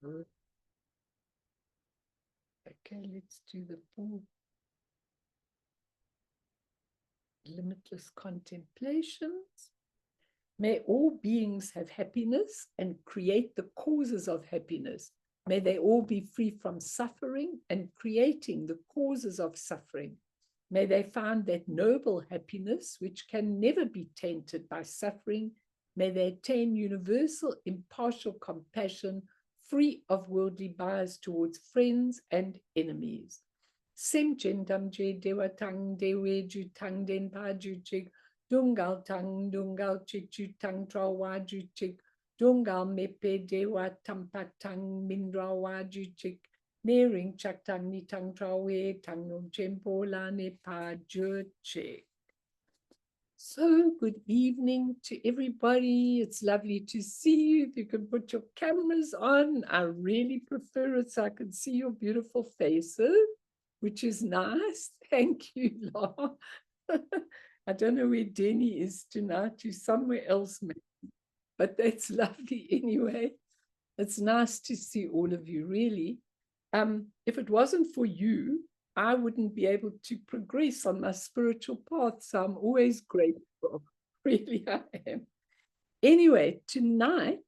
Good. Okay, let's do the full limitless contemplations. May all beings have happiness and create the causes of happiness. May they all be free from suffering and creating the causes of suffering. May they find that noble happiness which can never be tainted by suffering. May they attain universal impartial compassion, free of worldly bias towards friends and enemies. Sem Jendam Je Dewatang Dewe Jutang Den Pa Juchik, Dungal Tang Dungal Chichu Tang Trawa Juchik, Dungal Mepe Dewa Tampatang Mindrawa Juchik, Nering Chaktang Ni Tang Trawe Tang Num Chempola Ne Pa Juchik. So, good evening to everybody. It's lovely to see you. If you can put your cameras on, I really prefer it so I can see your beautiful faces, which is nice. Thank you, Laura. I don't know where Denny is tonight. She's somewhere else, maybe. But that's lovely anyway. It's nice to see all of you, really. If it wasn't for you, I wouldn't be able to progress on my spiritual path. So I'm always grateful. Really, I am. Anyway, tonight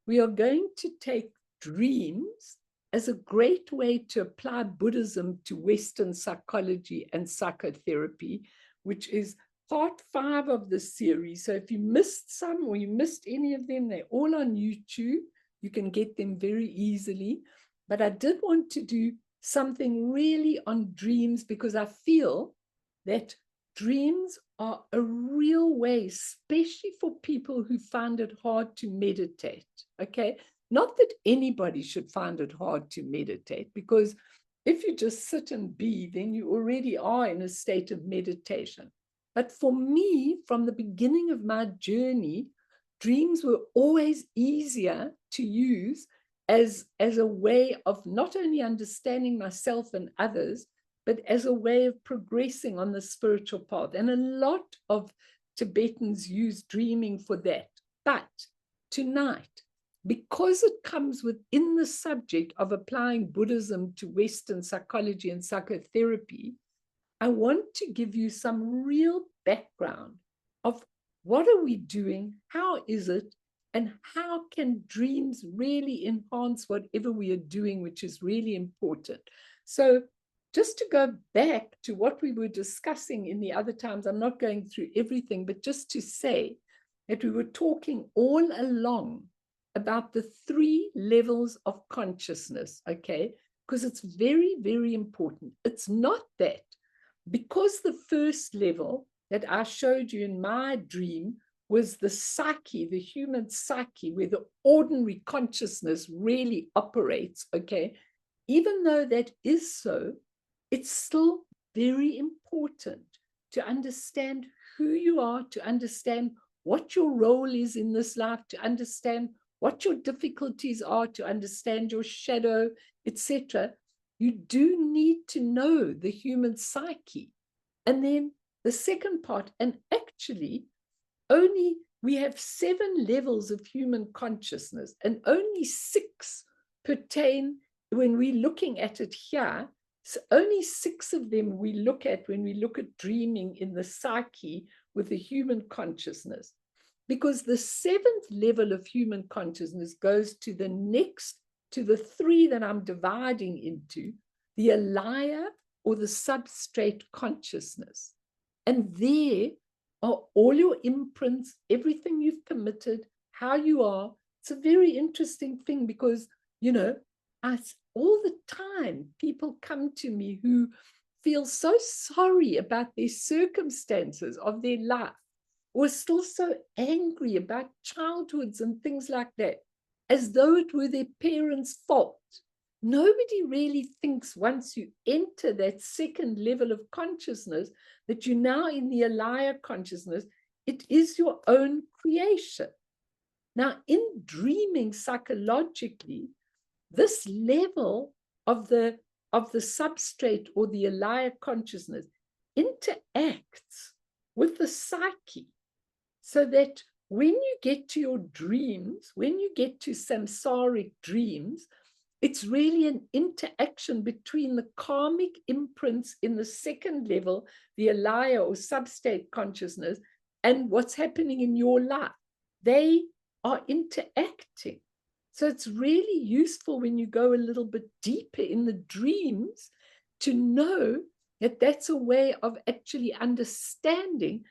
we are going to take dreams as a great way to apply Buddhism to Western psychology and psychotherapy, which is part 5 of the series. So if you missed some or you missed any of them, they're all on YouTube. You can get them very easily. But I did want to do something really on dreams because I feel that dreams are a real way, especially for people who find it hard to meditate. Okay. Not that anybody should find it hard to meditate, because if you just sit and be, then you already are in a state of meditation. But for me, from the beginning of my journey, dreams were always easier to use as a way of not only understanding myself and others, but as a way of progressing on the spiritual path. And a lot of Tibetans use dreaming for that. But tonight, because it comes within the subject of applying Buddhism to Western psychology and psychotherapy, I want to give you some real background of what are we doing, how is it, and how can dreams really enhance whatever we are doing, which is really important. So just to go back to what we were discussing in the other times, I'm not going through everything, but just to say that we were talking all along about the 3 levels of consciousness, okay? Because it's very, very important. It's not that because the first level that I showed you in my dream was the psyche, the human psyche, where the ordinary consciousness really operates, okay? Even though that is so, it's still very important to understand who you are, to understand what your role is in this life, to understand what your difficulties are, to understand your shadow, etc. You do need to know the human psyche. And then the second part, and actually only we have 7 levels of human consciousness, and only 6 pertain when we're looking at it here. So only 6 of them we look at when we look at dreaming in the psyche with the human consciousness. Because the 7th level of human consciousness goes to the next, to the 3 that I'm dividing into, the alaya or the substrate consciousness. And there are all your imprints, everything you've committed, how you are. It's a very interesting thing because, you know, all the time people come to me who feel so sorry about their circumstances of their life, or still so angry about childhoods and things like that, as though it were their parents' fault. Nobody really thinks once you enter that second level of consciousness that you're now in the alaya consciousness. It is your own creation. Now, in dreaming psychologically, this level of the substrate or the alaya consciousness interacts with the psyche, so that when you get to your dreams, when you get to samsaric dreams, It's really an interaction between the karmic imprints in the second level, the alaya or substate consciousness, and what's happening in your life. They are interacting. So it's really useful when you go a little bit deeper in the dreams to know that that's a way of actually understanding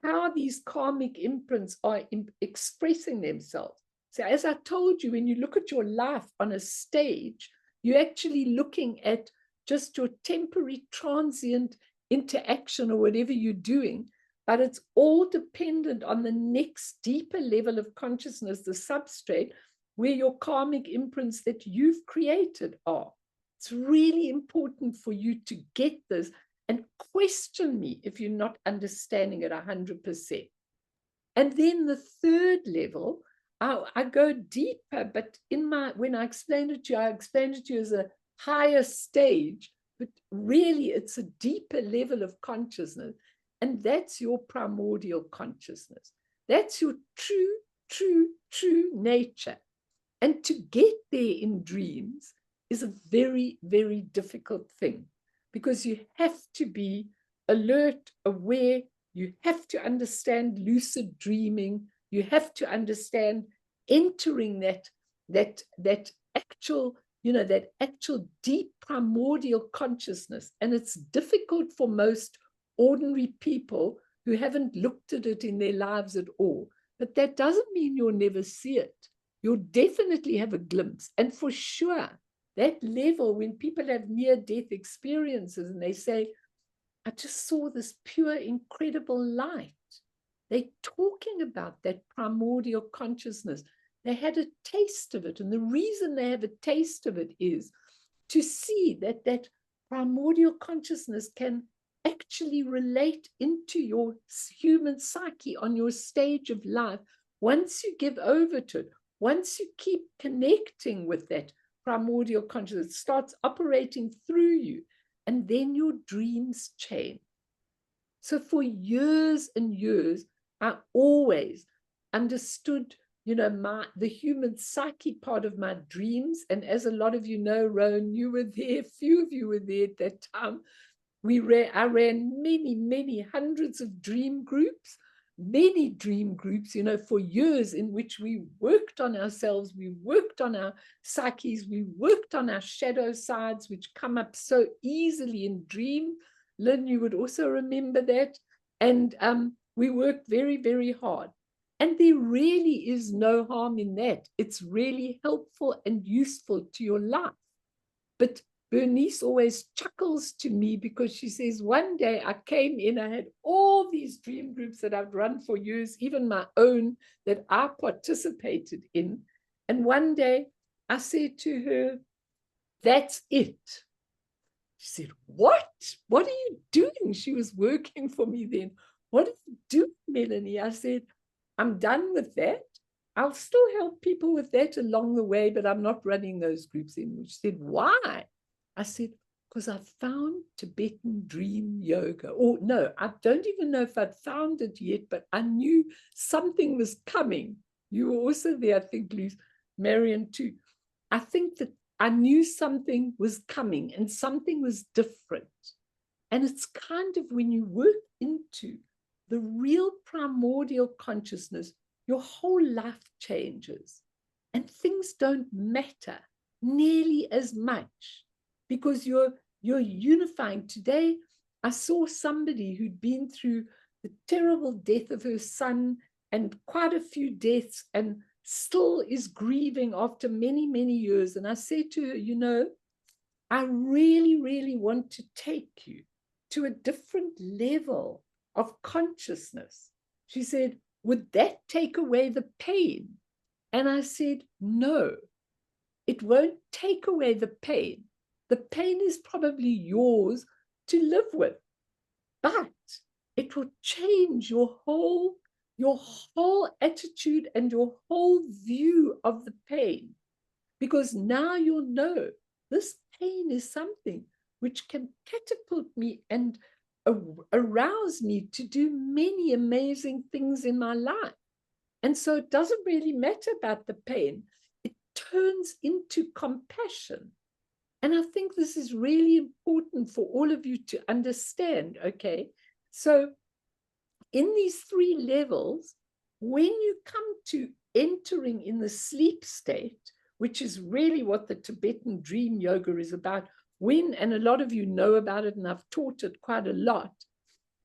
how these karmic imprints are expressing themselves. So as I told you, when you look at your life on a stage, you're actually looking at just your temporary transient interaction or whatever you're doing, but it's all dependent on the next deeper level of consciousness, the substrate, where your karmic imprints that you've created are. It's really important for you to get this and question me if you're not understanding it 100%. And then the third level, I go deeper, but when I explained it to you, I explained it to you as a higher stage, but really it's a deeper level of consciousness. And that's your primordial consciousness. That's your true nature. And to get there in dreams is a very, very difficult thing, because you have to be alert, aware, you have to understand lucid dreaming, you have to understand entering that actual, that actual deep primordial consciousness. And it's difficult for most ordinary people who haven't looked at it in their lives at all. But that doesn't mean you'll never see it. You'll definitely have a glimpse. And for sure, that level, when people have near-death experiences and they say, I just saw this pure, incredible light. They're talking about that primordial consciousness. They had a taste of it. And the reason they have a taste of it is to see that that primordial consciousness can actually relate into your human psyche on your stage of life. Once you give over to it, once you keep connecting with that primordial consciousness, it starts operating through you, and then your dreams change. So for years and years, I always understood, the human psyche part of my dreams. And as a lot of you know, Rowan, you were there, few of you were there at that time. I ran many hundreds of dream groups, for years, in which we worked on ourselves, we worked on our psyches, we worked on our shadow sides, which come up so easily in dream. Lynn, you would also remember that. And we worked very, very hard. And there really is no harm in that. It's really helpful and useful to your life. But Bernice always chuckles to me, because she says, one day I came in, I had all these dream groups that I've run for years, even my own that I participated in. And one day I said to her, that's it. She said, what? What are you doing? She was working for me then. What are you doing, Melanie? I said, I'm done with that. I'll still help people with that along the way, but I'm not running those groups anymore. She said, why? I said, because I found Tibetan Dream Yoga. Or no, I don't even know if I'd found it yet, but I knew something was coming. You were also there, I think, Luz, Marion too. I think that I knew something was coming and something was different. And it's kind of when you work into the real primordial consciousness, your whole life changes and things don't matter nearly as much, because you're unifying. Today, I saw somebody who'd been through the terrible death of her son and quite a few deaths and still is grieving after many years. And I said to her, I really want to take you to a different level of consciousness. She said, would that take away the pain? And I said, no, it won't take away the pain. The pain is probably yours to live with, but it will change your whole attitude and your whole view of the pain, because now you'll know this pain is something which can catapult me and arouse me to do many amazing things in my life. And so it doesn't really matter about the pain. It turns into compassion. And I think this is really important for all of you to understand, okay? So in these 3 levels, when you come to entering in the sleep state, which is really what the Tibetan Dream Yoga is about, and a lot of you know about it, and I've taught it quite a lot,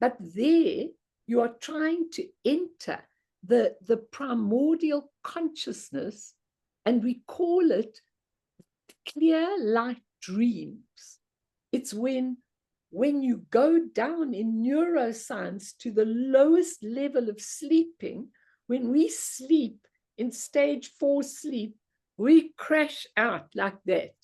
but there you are trying to enter the primordial consciousness, and we call it clear light dreams. It's when you go down in neuroscience to the lowest level of sleeping, when we sleep in stage 4 sleep, we crash out like that.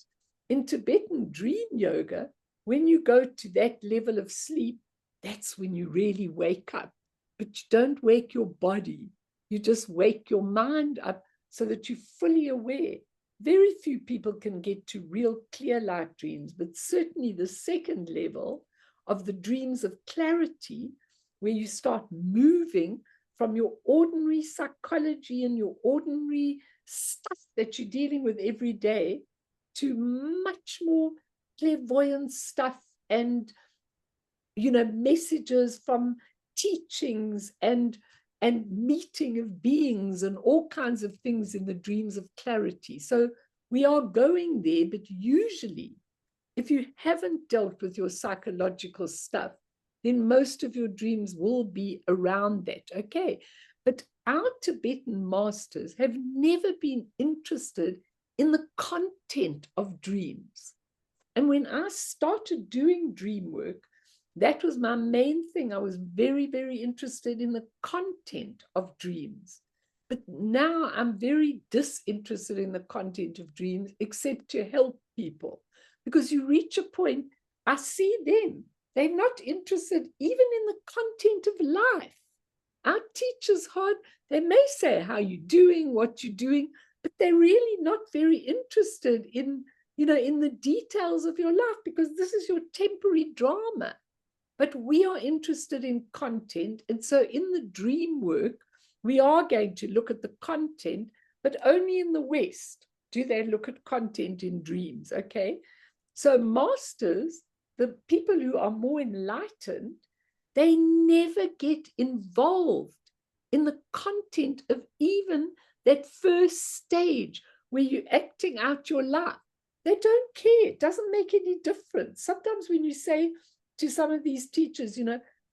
In Tibetan Dream Yoga, when you go to that level of sleep, that's when you really wake up. But you don't wake your body. You just wake your mind up so that you're fully aware. Very few people can get to real clear light dreams, but certainly the second level of the dreams of clarity, where you start moving from your ordinary psychology and your ordinary stuff that you're dealing with every day to much more clairvoyant stuff and, messages from teachings and meeting of beings and all kinds of things in the dreams of clarity. So we are going there, but usually if you haven't dealt with your psychological stuff, then most of your dreams will be around that, okay? But our Tibetan masters have never been interested in the content of dreams. And when I started doing dream work, that was my main thing. I was very, very interested in the content of dreams. But now I'm very disinterested in the content of dreams, except to help people. Because you reach a point, I see them. They're not interested even in the content of life. Our teachers hard, they may say how you're doing, what you're doing, but they're really not very interested in, in the details of your life, because this is your temporary drama. But we are interested in content. And so in the dream work, we are going to look at the content, but only in the West do they look at content in dreams, okay? So masters, the people who are more enlightened, they never get involved in the content of even that first stage where you're acting out your life. They don't care. It doesn't make any difference. Sometimes when you say to some of these teachers,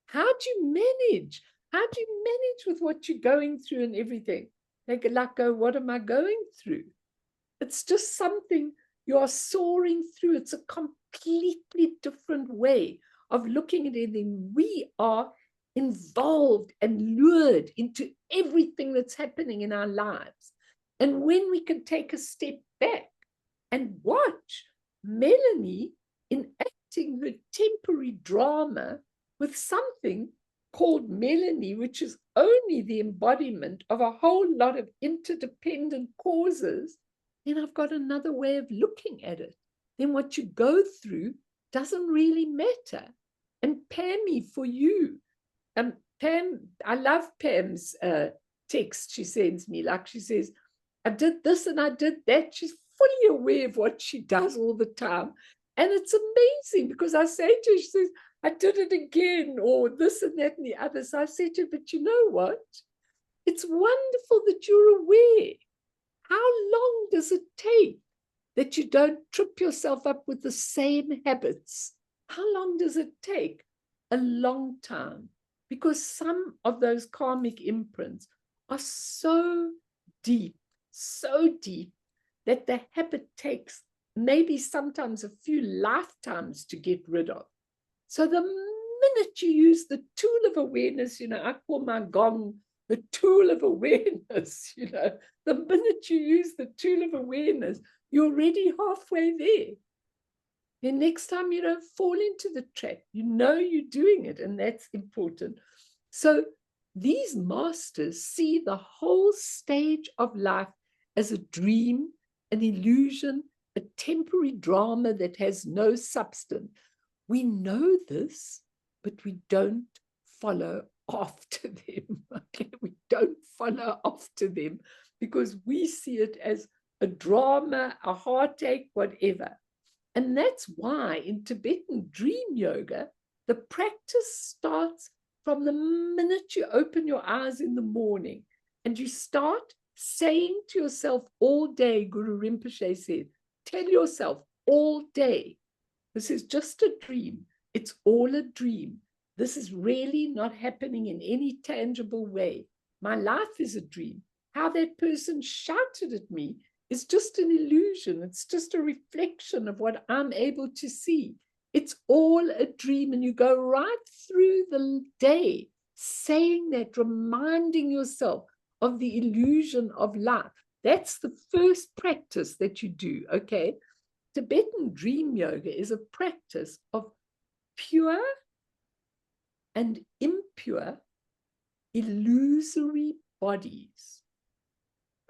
how do you manage? How do you manage with what you're going through and everything? They go, what am I going through? It's just something you are soaring through. It's a completely different way of looking at it. We are involved and lured into everything that's happening in our lives. And when we can take a step back and watch Melanie enacting her temporary drama with something called Melanie, which is only the embodiment of a whole lot of interdependent causes, then I've got another way of looking at it. Then what you go through doesn't really matter. And Pammy, for you, Pam, I love Pam's text she sends me. Like she says, I did this and I did that. She's fully aware of what she does all the time. And it's amazing because I say to her, she says, I did it again, or this and that and the other. So I said to her, but you know what? It's wonderful that you're aware. How long does it take that you don't trip yourself up with the same habits? How long does it take? A long time. Because some of those karmic imprints are so deep that the habit takes maybe sometimes a few lifetimes to get rid of. So the minute you use the tool of awareness, I call my gong the tool of awareness, the minute you use the tool of awareness, you're already halfway there. Then next time you don't fall into the trap, you're doing it, and that's important. So these masters see the whole stage of life as a dream, an illusion, a temporary drama that has no substance. We know this, but we don't follow after them. Okay? We don't follow after them because we see it as a drama, a heartache, whatever. And that's why in Tibetan Dream Yoga, the practice starts from the minute you open your eyes in the morning and you start saying to yourself all day, Guru Rinpoche said, tell yourself all day, this is just a dream. It's all a dream. This is really not happening in any tangible way. My life is a dream. How that person shouted at me is just an illusion. It's just a reflection of what I'm able to see. It's all a dream. And you go right through the day saying that, reminding yourself of the illusion of life. That's the first practice that you do, okay? Tibetan Dream Yoga is a practice of pure and impure illusory bodies.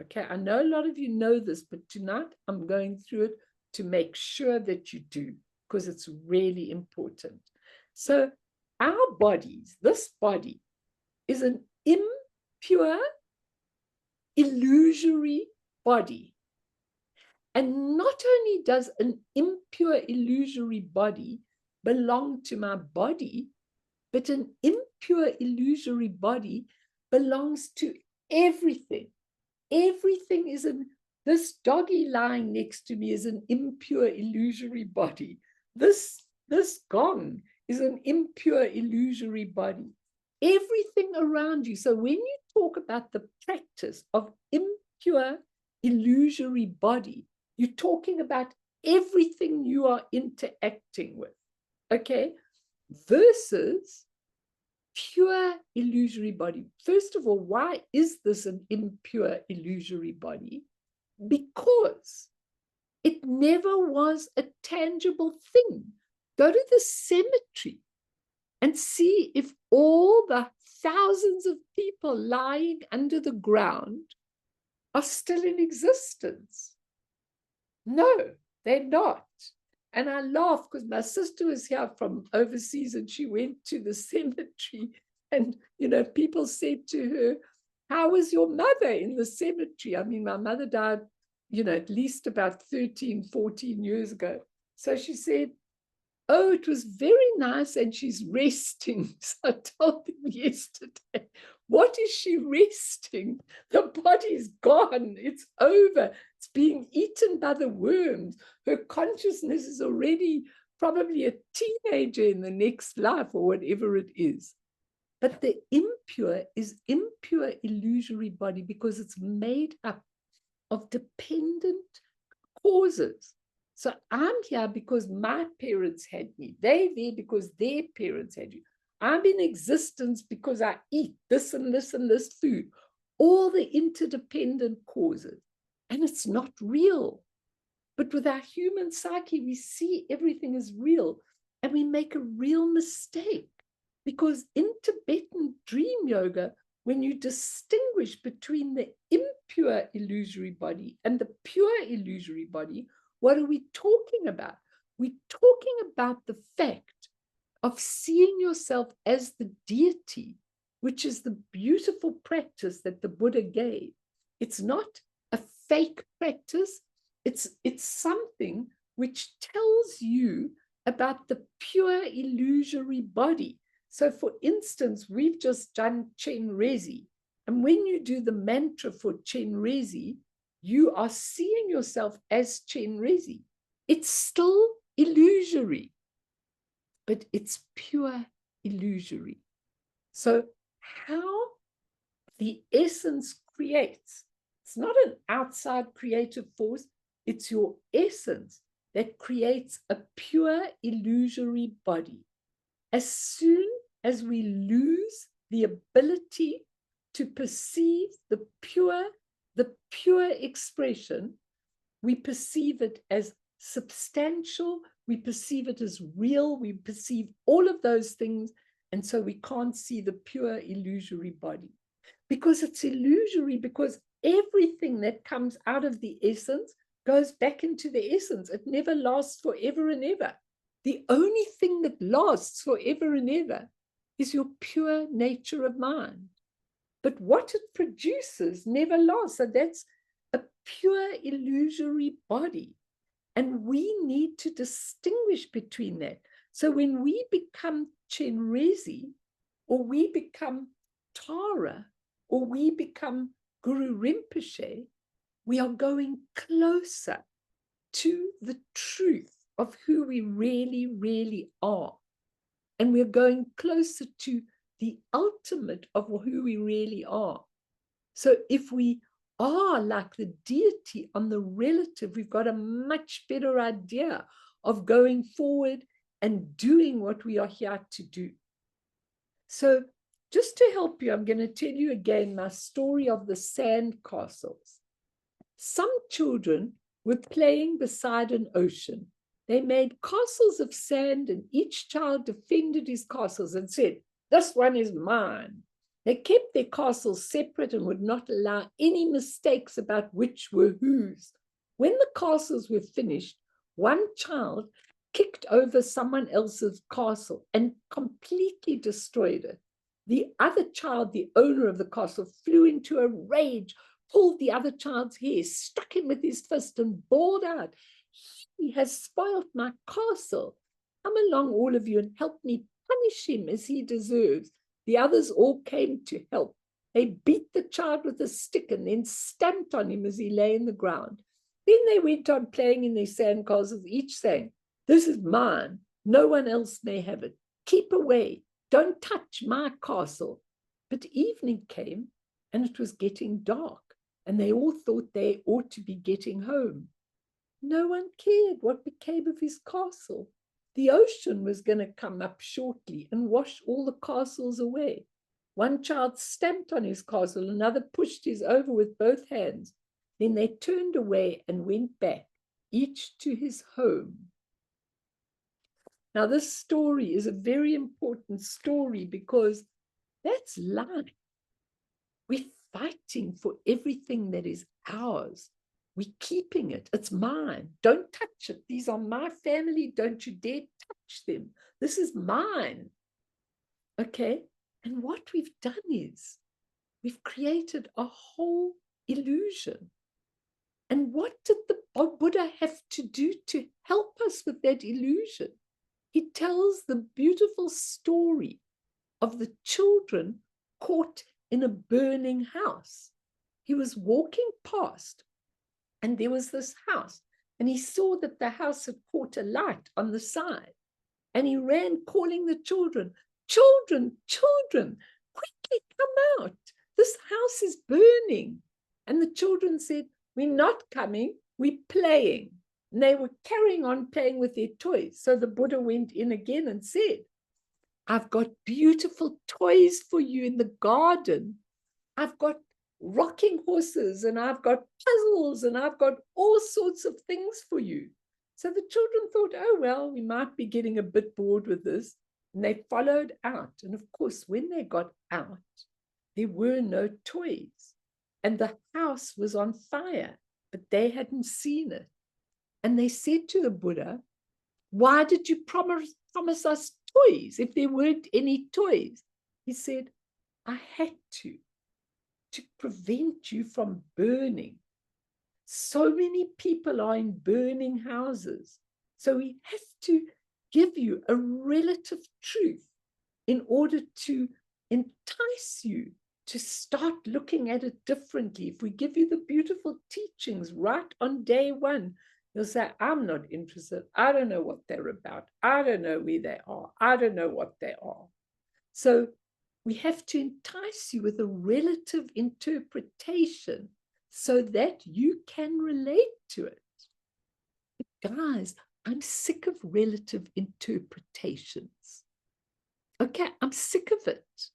Okay, I know a lot of you know this, but tonight I'm going through it to make sure that you do, because it's really important. So our bodies, this body, is an impure, illusory body. And not only does an impure, illusory body belong to my body, but an impure, illusory body belongs to everything. Everything is this doggy lying next to me is an impure, illusory body. This gong is an impure, illusory body. Everything around you. So when you talk about the practice of impure, illusory body, you're talking about everything you are interacting with, okay? Versus pure illusory body. First of all, why is this an impure illusory body? Because it never was a tangible thing. Go to the cemetery and see if all the thousands of people lying under the ground are still in existence. No, they're not. And I laugh because my sister was here from overseas and she went to the cemetery and, people said to her, how was your mother in the cemetery? I mean, my mother died, at least about 13, 14 years ago. So she said, oh, it was very nice and she's resting. So I told them yesterday, what is she resting? The body's gone. It's over. It's being eaten by the worms. Her consciousness is already probably a teenager in the next life or whatever it is. But the impure is impure illusory body because it's made up of dependent causes. So I'm here because my parents had me. They're there because their parents had you. I'm in existence because I eat this and this and this food. All the interdependent causes. And it's not real. But with our human psyche, we see everything as real. And we make a real mistake. Because in Tibetan Dream Yoga, when you distinguish between the impure illusory body and the pure illusory body, what are we talking about? We're talking about the fact of seeing yourself as the deity, which is the beautiful practice that the Buddha gave. It's not a fake practice. It's something which tells you about the pure illusory body. So for instance, we've just done Chen Rezi. And when you do the mantra for Chen Rezi, you are seeing yourself as Chen Rezi. It's still illusory, but it's pure illusory. So how the essence creates, it's not an outside creative force, it's your essence that creates a pure illusory body. As soon as we lose the ability to perceive the pure expression, we perceive it as substantial, we perceive it as real, we perceive all of those things, and so we can't see the pure illusory body. Because it's illusory, because everything that comes out of the essence goes back into the essence. It never lasts forever and ever. The only thing that lasts forever and ever is your pure nature of mind. But what it produces never lasts. So that's a pure illusory body. And we need to distinguish between that. So when we become Chenrezi, or we become Tara, or we become Guru Rinpoche, we are going closer to the truth of who we really, really are. And we're going closer to the ultimate of who we really are. So if we are like the deity on the relative, we've got a much better idea of going forward and doing what we are here to do. So just to help you, I'm going to tell you again my story of the sand castles. Some children were playing beside an ocean. They made castles of sand, and each child defended his castles and said, "This one is mine." They kept their castles separate and would not allow any mistakes about which were whose. When the castles were finished, one child kicked over someone else's castle and completely destroyed it. The other child, the owner of the castle, flew into a rage, pulled the other child's hair, struck him with his fist, and bawled out, "He has spoiled my castle. Come along, all of you, and help me punish him as he deserves." The others all came to help. They beat the child with a stick and then stamped on him as he lay in the ground. Then they went on playing in their sand castles, each saying, "This is mine. No one else may have it. Keep away. Don't touch my castle." But evening came, and it was getting dark, and they all thought they ought to be getting home. No one cared what became of his castle. The ocean was going to come up shortly and wash all the castles away. One child stamped on his castle, another pushed his over with both hands. Then they turned away and went back, each to his home. Now, this story is a very important story because that's life. We're fighting for everything that is ours. We're keeping it. It's mine. Don't touch it. These are my family. Don't you dare touch them. This is mine. Okay? And what we've done is we've created a whole illusion. And what did the Buddha have to do to help us with that illusion? He tells the beautiful story of the children caught in a burning house. He was walking past, and there was this house, and he saw that the house had caught a light on the side, and he ran calling the children, "Children, children, quickly come out. This house is burning." And the children said, "We're not coming, we're playing." And they were carrying on playing with their toys. So the Buddha went in again and said, "I've got beautiful toys for you in the garden. I've got rocking horses, and I've got puzzles, and I've got all sorts of things for you." So the children thought, "Oh, well, we might be getting a bit bored with this." And they followed out. And of course, when they got out, there were no toys. And the house was on fire, but they hadn't seen it. And they said to the Buddha, "Why did you promise us toys if there weren't any toys?" He said, "I had to prevent you from burning. So many people are in burning houses. So we have to give you a relative truth in order to entice you to start looking at it differently. If we give you the beautiful teachings right on day one, you'll say, 'I'm not interested. I don't know what they're about. I don't know where they are. I don't know what they are.'" So we have to entice you with a relative interpretation so that you can relate to it. But guys, I'm sick of relative interpretations. Okay, I'm sick of it.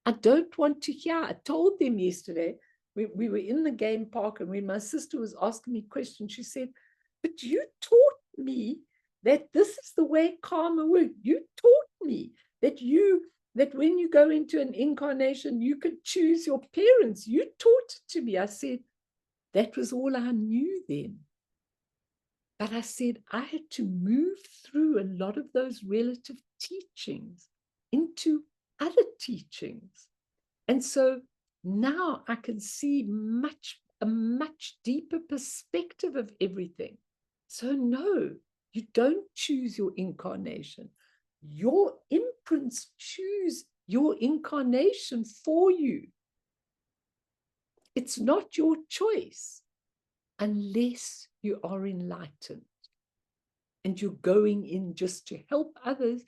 I don't want to hear. I told them yesterday, we were in the game park, and when my sister was asking me questions, she said, "But you taught me that this is the way karma works. You taught me that when you go into an incarnation, you could choose your parents. You taught it to me." I said, that was all I knew then. But I said, I had to move through a lot of those relative teachings into other teachings. And so now I can see much a much deeper perspective of everything. So no, you don't choose your incarnation. Your imprints choose your incarnation for you. It's not your choice unless you are enlightened and you're going in just to help others.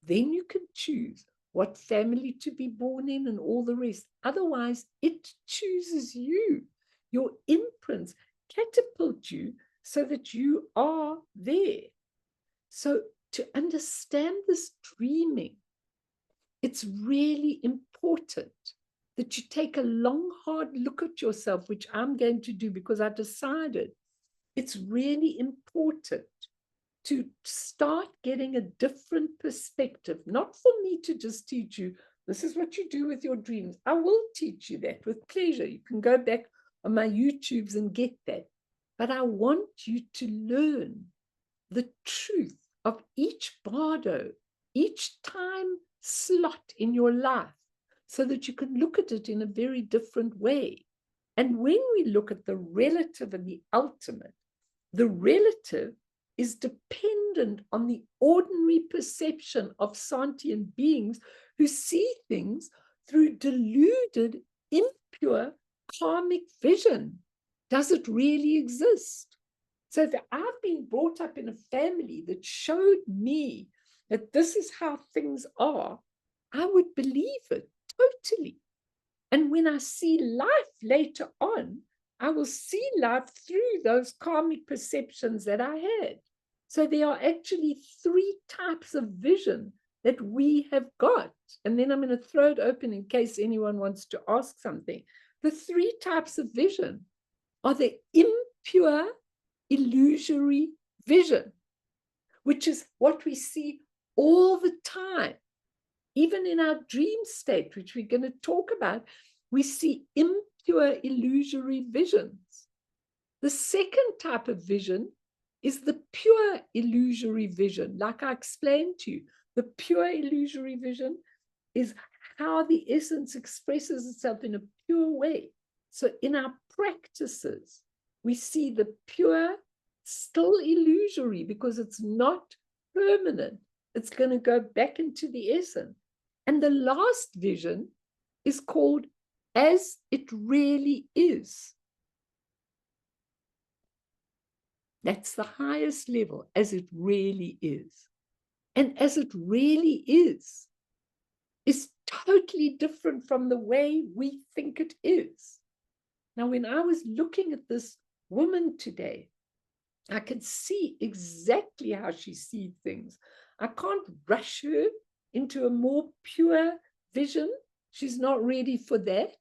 Then you can choose what family to be born in and all the rest. Otherwise, it chooses you. Your imprints catapult you so that you are there. So to understand this dreaming, it's really important that you take a long, hard look at yourself, which I'm going to do because I decided it's really important to start getting a different perspective, not for me to just teach you, this is what you do with your dreams. I will teach you that with pleasure. You can go back on my YouTubes and get that. But I want you to learn the truth of each bardo, each time slot in your life, so that you can look at it in a very different way. And when we look at the relative and the ultimate, the relative is dependent on the ordinary perception of sentient beings who see things through deluded, impure, karmic vision. Does it really exist? So if I've been brought up in a family that showed me that this is how things are, I would believe it totally. And when I see life later on, I will see life through those karmic perceptions that I had. So there are actually 3 types of vision that we have got. And then I'm going to throw it open in case anyone wants to ask something. The 3 types of vision are the impure, illusory vision, which is what we see all the time. Even in our dream state, which we're going to talk about, we see impure, illusory visions. The second type of vision is the pure illusory vision. Like I explained to you, the pure illusory vision is how the essence expresses itself in a pure way. So in our practices, we see the pure, still illusory, because it's not permanent. It's going to go back into the essence. And the last vision is called as it really is. That's the highest level, as it really is. And as it really is totally different from the way we think it is. Now, when I was looking at this woman today, I could see exactly how she sees things. I can't rush her into a more pure vision. She's not ready for that.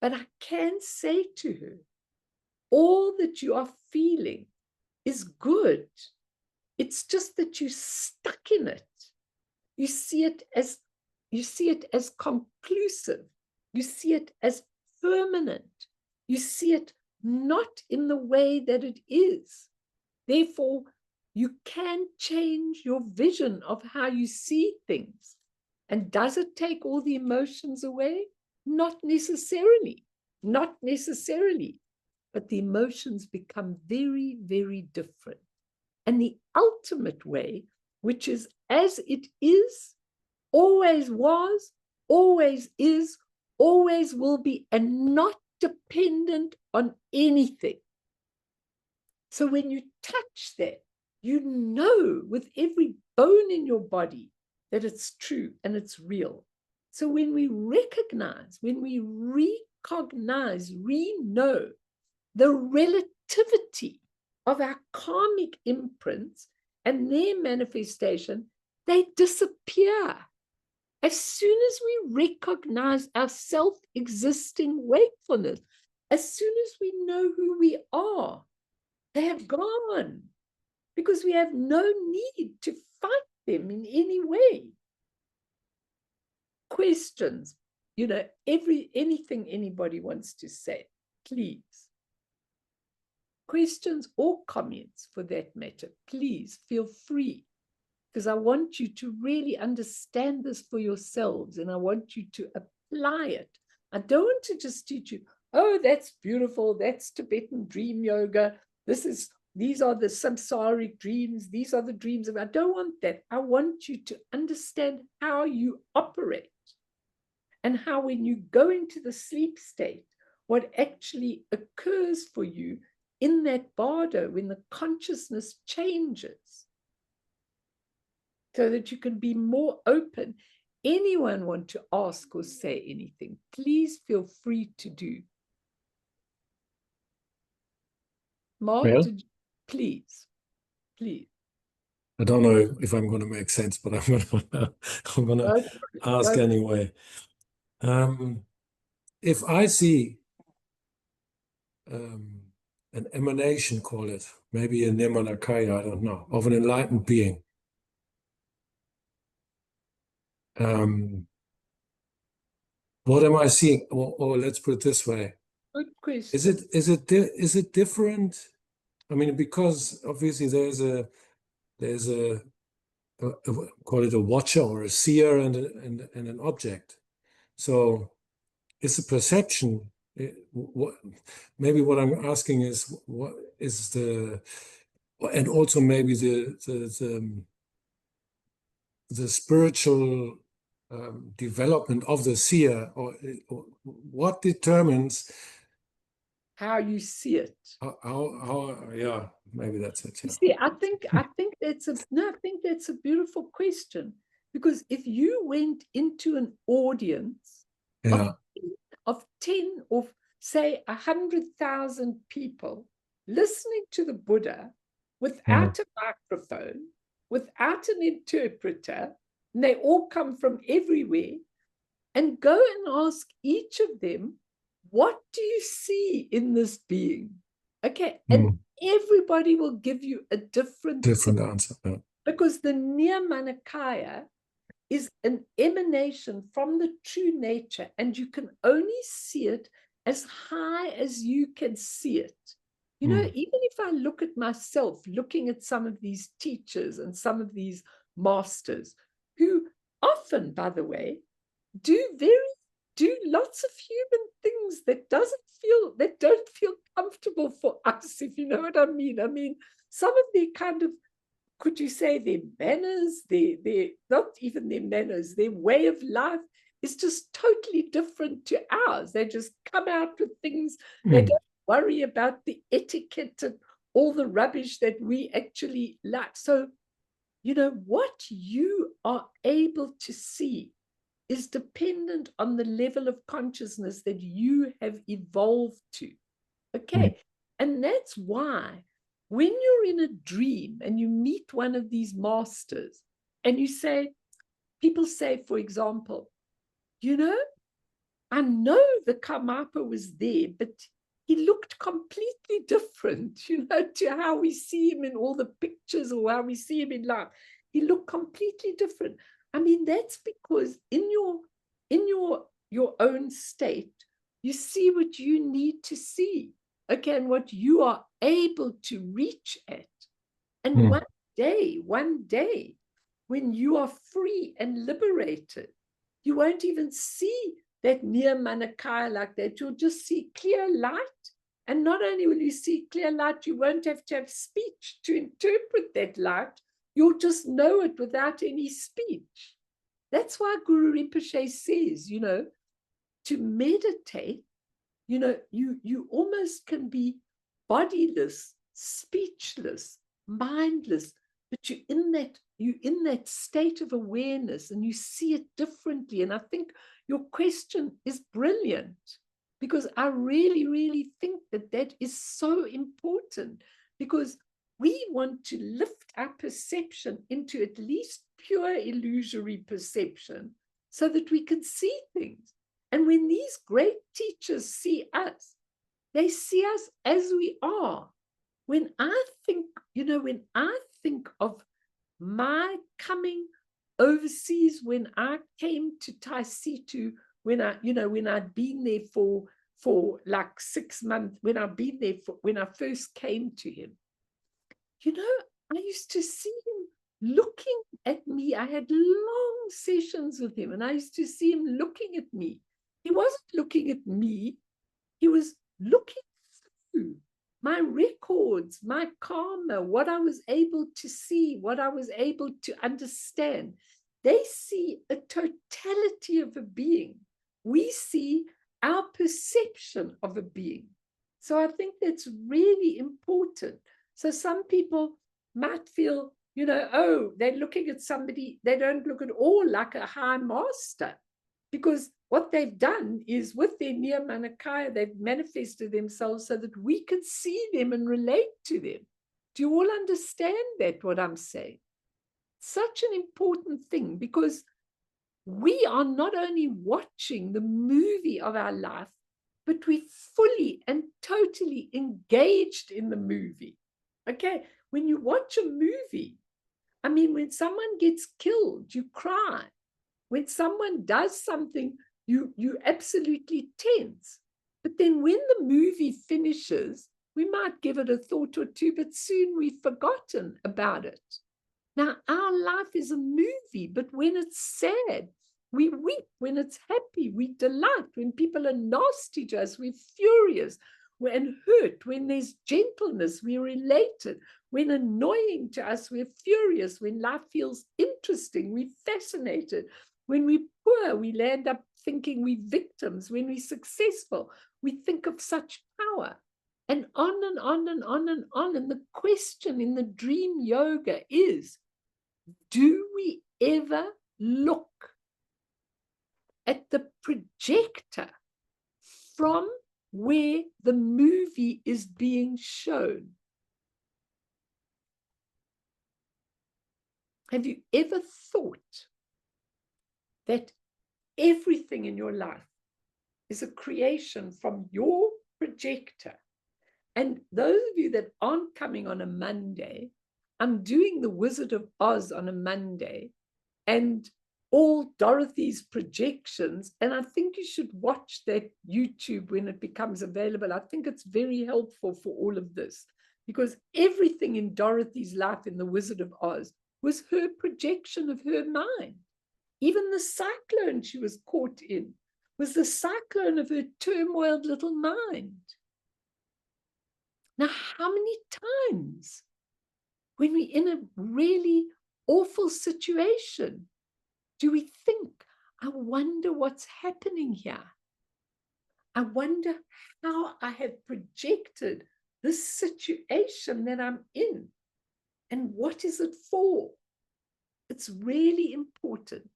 But I can say to her, all that you are feeling is good. It's just that you're stuck in it. You see it as conclusive. You see it as permanent. You see it not in the way that it is. Therefore, you can change your vision of how you see things. And does it take all the emotions away? Not necessarily. Not necessarily. But the emotions become very, very different. And the ultimate way, which is as it is, always was, always is, always will be, and not dependent on anything. So when you touch that, you know with every bone in your body that it's true and it's real. So when we recognize, when we recognize, know the relativity of our karmic imprints and their manifestation, they disappear. As soon as we recognize our self-existing wakefulness, as soon as we know who we are, they have gone, because we have no need to fight them in any way. Questions, anything anybody wants to say, please. Questions or comments for that matter, please feel free, because I want you to really understand this for yourselves, and I want you to apply it. I don't want to just teach you, oh, that's beautiful. That's Tibetan Dream Yoga. These are the samsaric dreams. These are the dreams. I don't want that. I want you to understand how you operate and how when you go into the sleep state, what actually occurs for you in that bardo when the consciousness changes, so that you can be more open. Anyone want to ask or say anything, please feel free to do. Mark, Well, please. I don't know if I'm going to make sense, but I'm gonna ask anyway. If I see an emanation, call it, maybe a Nirmanakaya, I don't know, of an enlightened being, what am I seeing? Or let's put it this way. Good question. Is it different? I mean, because obviously there's a call it a watcher or a seer and an object. So it's a perception. Maybe what I'm asking is what is and also maybe the spiritual development of the seer, or what determines how you see it. Yeah, maybe that's it. Yeah. You see, I think that's a beautiful question, because if you went into an audience Yeah. of 10 or say 100,000 people listening to the Buddha without a microphone, without an interpreter, and they all come from everywhere, and go and ask each of them, what do you see in this being? Okay, and everybody will give you a different answer. Yeah. Because the Nirmanakaya is an emanation from the true nature, and you can only see it as high as you can see it. You know, even if I look at myself, looking at some of these teachers and some of these masters, who often, by the way, do lots of human things that don't feel comfortable for us, if you know what I mean. I mean, some of the kind of, could you say, their manners, their not even their manners, their way of life is just totally different to ours. They just come out with things. They don't worry about the etiquette and all the rubbish that we actually like. So, you know, what you are able to see is dependent on the level of consciousness that you have evolved to. Okay. And that's why when you're in a dream and you meet one of these masters and you say, people say, for example, you know, I know the Karmapa was there, but he looked completely different, you know, to how we see him in all the pictures or how we see him in life. He looked completely different. I mean, that's because in your own state, you see what you need to see, okay, and what you are able to reach at. And one day, when you are free and liberated, you won't even see that Nirmanakaya like that. You'll just see clear light. And not only will you see clear light, you won't have to have speech to interpret that light. You'll just know it without any speech. That's why Guru Rinpoche says, you know, to meditate, you know, you almost can be bodiless, speechless, mindless, but you're in that state of awareness and you see it differently. And I think your question is brilliant, because I really, really think that is so important, because we want to lift our perception into at least pure illusory perception so that we can see things. And when these great teachers see us, they see us as we are. When I think, you know, when I think of my coming overseas, when I came to Taisitu, when I'd been there for like 6 months, when I first came to him, you know, I used to see him looking at me. I had long sessions with him, and I used to see him looking at me. He wasn't looking at me. He was looking through my records, my karma, what I was able to see, what I was able to understand. They see a totality of a being. We see our perception of a being. So I think that's really important. So some people might feel, you know, oh, they're looking at somebody, they don't look at all like a high master, because what they've done is with their Nirmanakaya, they've manifested themselves so that we can see them and relate to them. Do you all understand that, what I'm saying? Such an important thing, because we are not only watching the movie of our life, but we're fully and totally engaged in the movie. Okay, when you watch a movie, I mean, when someone gets killed, you cry. When someone does something, you absolutely tense. But then when the movie finishes, we might give it a thought or two, but soon we've forgotten about it. Now, our life is a movie, but when it's sad, we weep. When it's happy, we delight. When people are nasty to us, we're furious and hurt. When there's gentleness, we're elated. When annoying to us, we're furious. When life feels interesting, we're fascinated. When we're poor, we land up thinking we're victims. When we're successful, we think of such power. And on and on and on and on. And the question in the dream yoga is, do we ever look at the projector from where the movie is being shown? Have you ever thought that everything in your life is a creation from your projector? And those of you that aren't coming on a Monday, I'm doing the Wizard of Oz on a Monday and all Dorothy's projections. And I think you should watch that YouTube when it becomes available. I think it's very helpful for all of this, because everything in Dorothy's life in the Wizard of Oz was her projection of her mind. Even the cyclone she was caught in was the cyclone of her turmoiled little mind. Now, how many times when we're in a really awful situation do we think, I wonder what's happening here? I wonder how I have projected this situation that I'm in, and what is it for? It's really important.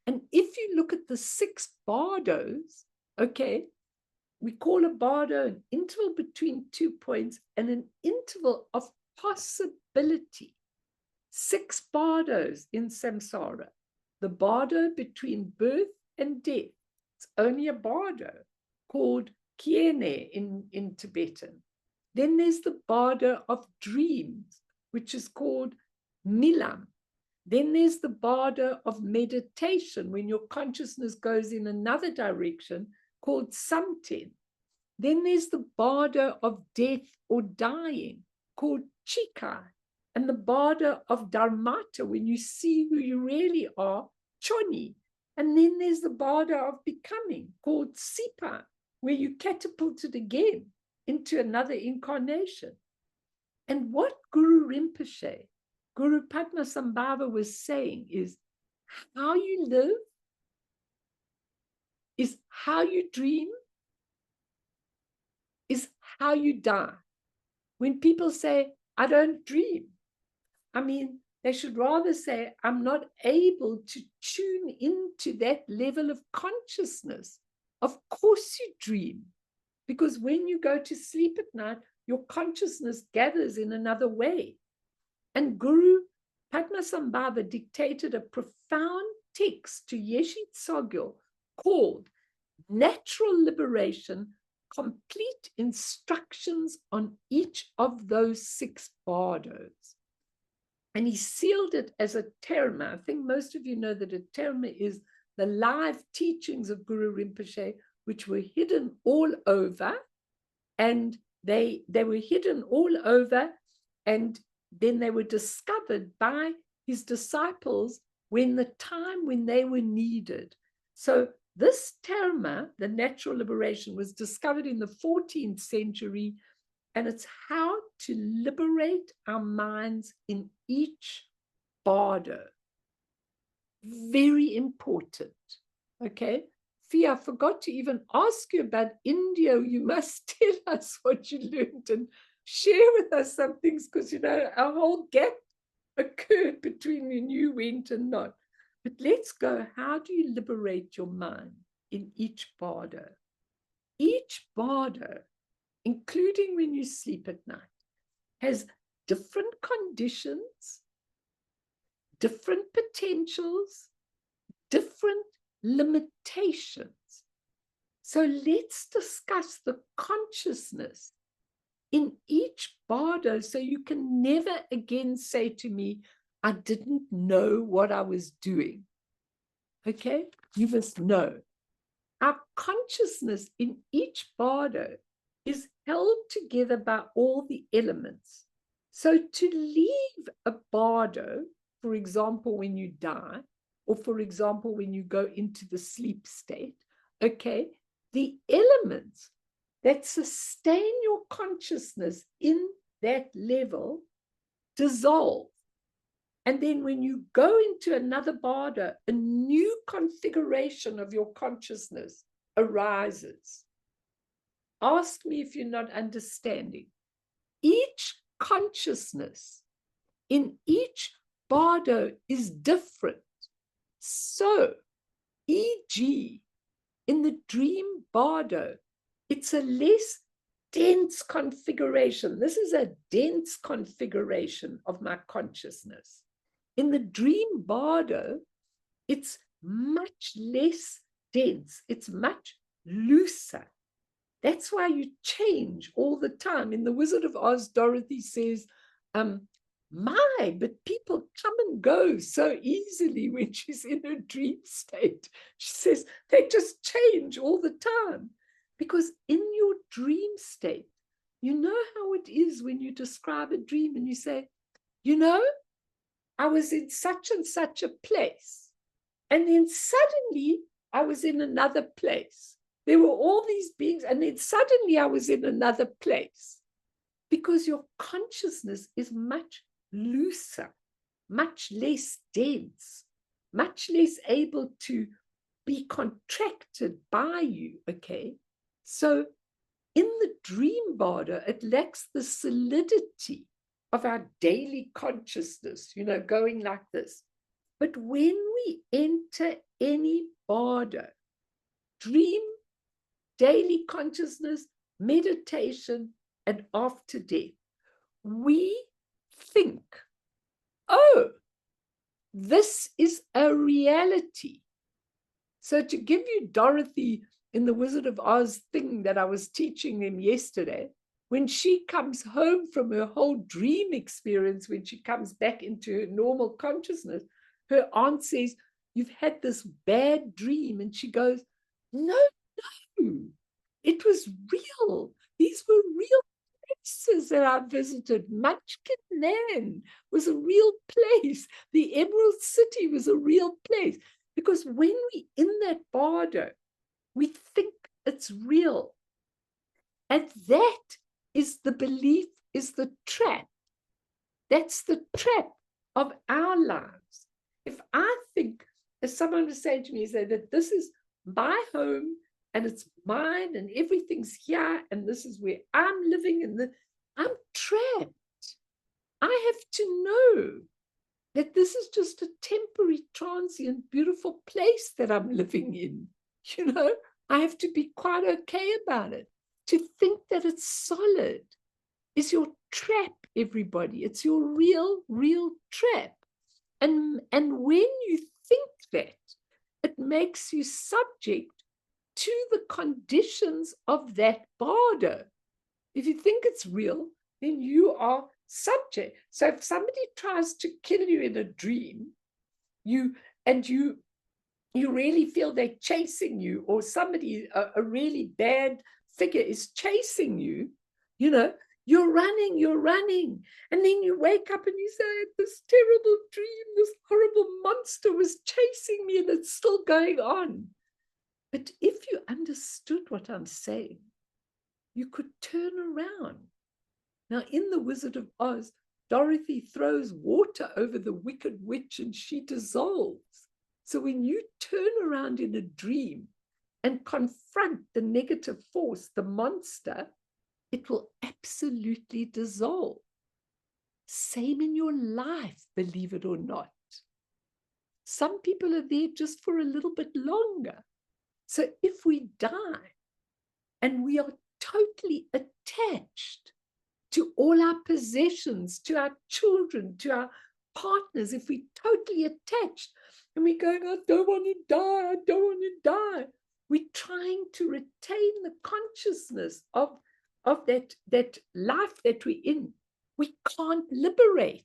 And if you look at the 6 bardos, okay, we call a bardo an interval between 2 points and an interval of possibility. 6 bardos in samsara. The bardo between birth and death. It's only a bardo called kiene in Tibetan. Then there's the bardo of dreams, which is called milam. Then there's the bardo of meditation, when your consciousness goes in another direction, called samten. Then there's the bardo of death or dying, called chika. And the bardo of dharmata, when you see who you really are, choni. And then there's the bardo of becoming, called sipa, where you catapulted again into another incarnation. And what Guru Rinpoche, Guru Padmasambhava was saying is, how you live is how you dream, is how you die. When people say, I don't dream, I mean, they should rather say, I'm not able to tune into that level of consciousness. Of course you dream, because when you go to sleep at night, your consciousness gathers in another way. And Guru Padmasambhava dictated a profound text to Yeshit Sogyal called Natural Liberation, Complete Instructions on Each of Those 6 bardos. And he sealed it as a terma. I think most of you know that a terma is the live teachings of Guru Rinpoche, which were hidden all over. And they were hidden all over, and then they were discovered by his disciples when the time when they were needed. So This terma, the natural liberation, was discovered in the 14th century, and it's how to liberate our minds in each bardo. Very important. Okay. Fia, I forgot to even ask you about India. You must tell us what you learned and share with us some things, because, you know, a whole gap occurred between when you went and not. But let's go. How do you liberate your mind in each bardo? Each bardo, including when you sleep at night, has different conditions, different potentials, different limitations. So let's discuss the consciousness in each bardo, so you can never again say to me, I didn't know what I was doing. Okay? You must know. Our consciousness in each bardo is held together by all the elements. So to leave a bardo, for example, when you die, or for example, when you go into the sleep state, okay, the elements that sustain your consciousness in that level dissolve. And then when you go into another bardo, a new configuration of your consciousness arises. Ask me if you're not understanding. Each consciousness in each bardo is different. So, e.g., in the dream bardo, it's a less dense configuration. This is a dense configuration of my consciousness. In the dream bardo, it's much less dense. It's much looser. That's why you change all the time. In The Wizard of Oz, Dorothy says, but people come and go so easily when she's in her dream state. She says, they just change all the time. Because in your dream state, you know how it is when you describe a dream and you say, you know, I was in such and such a place. And then suddenly I was in another place. There were all these beings, and then suddenly I was in another place. Because your consciousness is much looser, much less dense, much less able to be contracted by you, okay? So in the dream bardo, it lacks the solidity of our daily consciousness, you know, going like this. But when we enter any bardo, dream, daily consciousness, meditation, and after death, we think, oh, this is a reality. So to give you Dorothy in the Wizard of Oz thing that I was teaching them yesterday, when she comes home from her whole dream experience, when she comes back into her normal consciousness, her aunt says, you've had this bad dream. And she goes, no, it was real. These were real places that I visited. Munchkin Land was a real place. The Emerald City was a real place. Because when we in that bardo, we think it's real. And that is the belief, is the trap. That's the trap of our lives. If I think, as someone was saying to me, say that this is my home and it's mine and everything's here and this is where I'm living, and I'm trapped. I have to know that this is just a temporary, transient, beautiful place that I'm living in. You know, I have to be quite okay about it. To think that it's solid is your trap, everybody. It's your real trap. And when you think that, it makes you subject to the conditions of that bardo. If you think it's real, then you are subject. So if somebody tries to kill you in a dream, you really feel they're chasing you, or somebody, a really bad figure is chasing you, you know, you're running. And then you wake up and you say, this terrible dream, this horrible monster was chasing me and it's still going on. But if you understood what I'm saying, you could turn around. Now, in The Wizard of Oz, Dorothy throws water over the wicked witch and she dissolves. So when you turn around in a dream and confront the negative force, the monster, it will absolutely dissolve. Same in your life, believe it or not. Some people are there just for a little bit longer. So if we die and we are totally attached to all our possessions, to our children, to our partners, if we're totally attached and we're going, I don't want to die, I don't want to die, we're trying to retain the consciousness of that life that we're in. We can't liberate.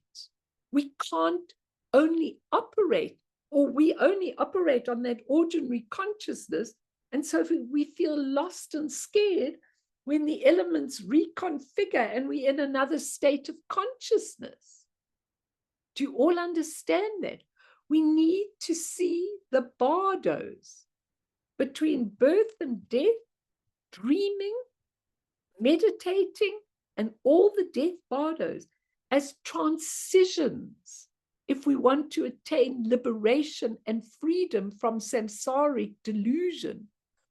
We can't only operate, or we only operate on that ordinary consciousness. And so we feel lost and scared when the elements reconfigure and we're in another state of consciousness. Do you all understand that? We need to see the bardos between birth and death, dreaming, meditating, and all the death bardos as transitions if we want to attain liberation and freedom from samsaric delusion.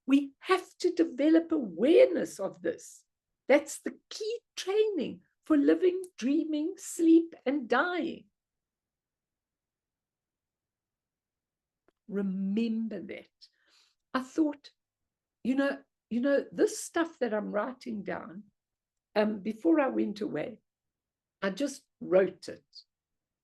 We have to develop awareness of this. That's the key training for living, dreaming, sleep, and dying. Remember that. I thought, you know, this stuff that I'm writing down, before I went away, I just wrote it.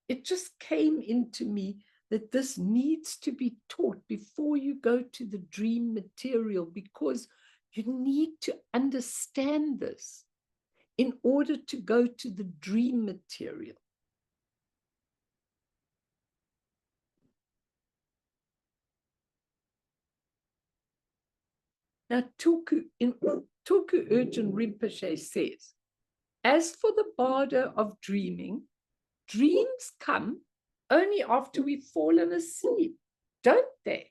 It just came into me that this needs to be taught before you go to the dream material, because you need to understand this in order to go to the dream material. Now, Tulku Urgyen Rinpoche says, as for the bardo of dreaming, dreams come only after we've fallen asleep, don't they?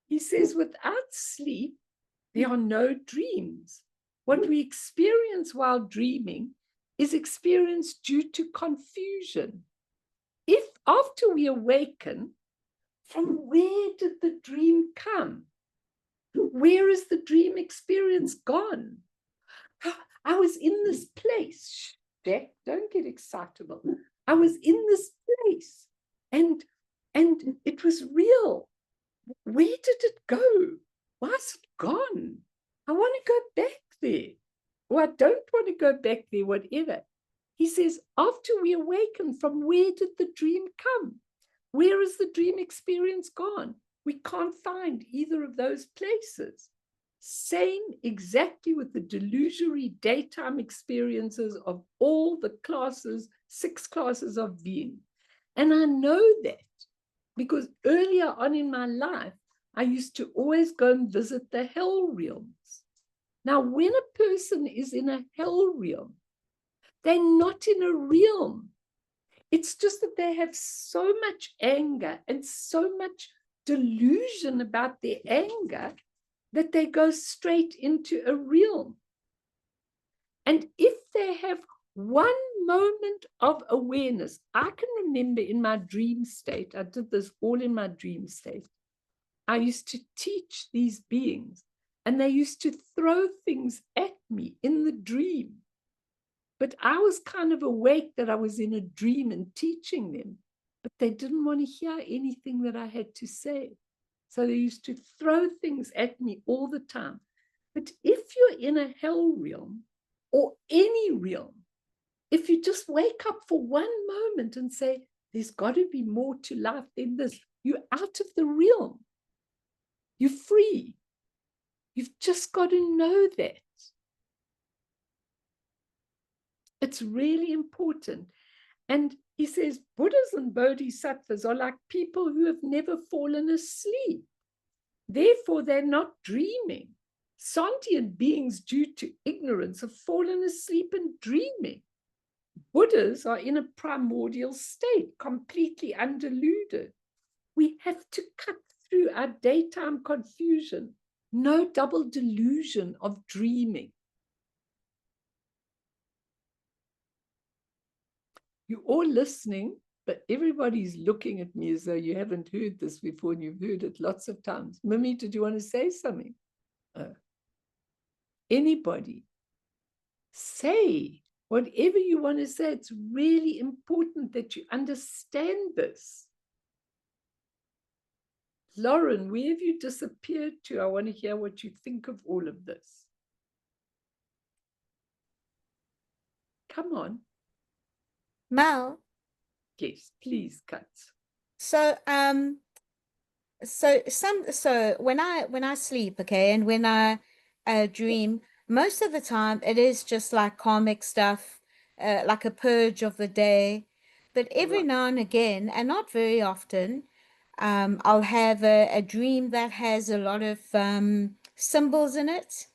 He says, without sleep, there are no dreams. What we experience while dreaming is experienced due to confusion. If after we awaken, from where did the dream come? Where is the dream experience gone? I was in this place. Jack, don't get excitable. I was in this place and it was real. Where did it go? Why is it gone? I want to go back there. Or I don't want to go back there, whatever. He says, after we awaken, from where did the dream come? Where is the dream experience gone? We can't find either of those places. Same exactly with the delusory daytime experiences of all the classes, 6 classes of being. And I know that because earlier on in my life, I used to always go and visit the hell realms. Now, when a person is in a hell realm, they're not in a realm. It's just that they have so much anger and so much delusion about their anger that they go straight into a realm. And if they have one moment of awareness, I can remember in my dream state, I did this all in my dream state, I used to teach these beings and they used to throw things at me in the dream. But I was kind of awake that I was in a dream and teaching them, but they didn't want to hear anything that I had to say. So they used to throw things at me all the time. But if you're in a hell realm or any realm, if you just wake up for one moment and say, there's got to be more to life than this, you're out of the realm. You're free. You've just got to know that. It's really important. And he says, Buddhas and Bodhisattvas are like people who have never fallen asleep. Therefore, they're not dreaming. Sentient beings, due to ignorance, have fallen asleep and dreaming. Buddhas are in a primordial state, completely undeluded. We have to cut through our daytime confusion no double delusion of dreaming. You're all listening, but everybody's looking at me as though you haven't heard this before, and you've heard it lots of times. Mimi, did you want to say something? Anybody? Say whatever you want to say. It's really important that you understand this. Lauren, where have you disappeared to? I want to hear what you think of all of this. Come on. Mel. Yes, please, Katz. So when I sleep, okay, and when I dream, most of the time it is just like karmic stuff, like a purge of the day. But every now and again, and not very often, I'll have a dream that has a lot of symbols in it.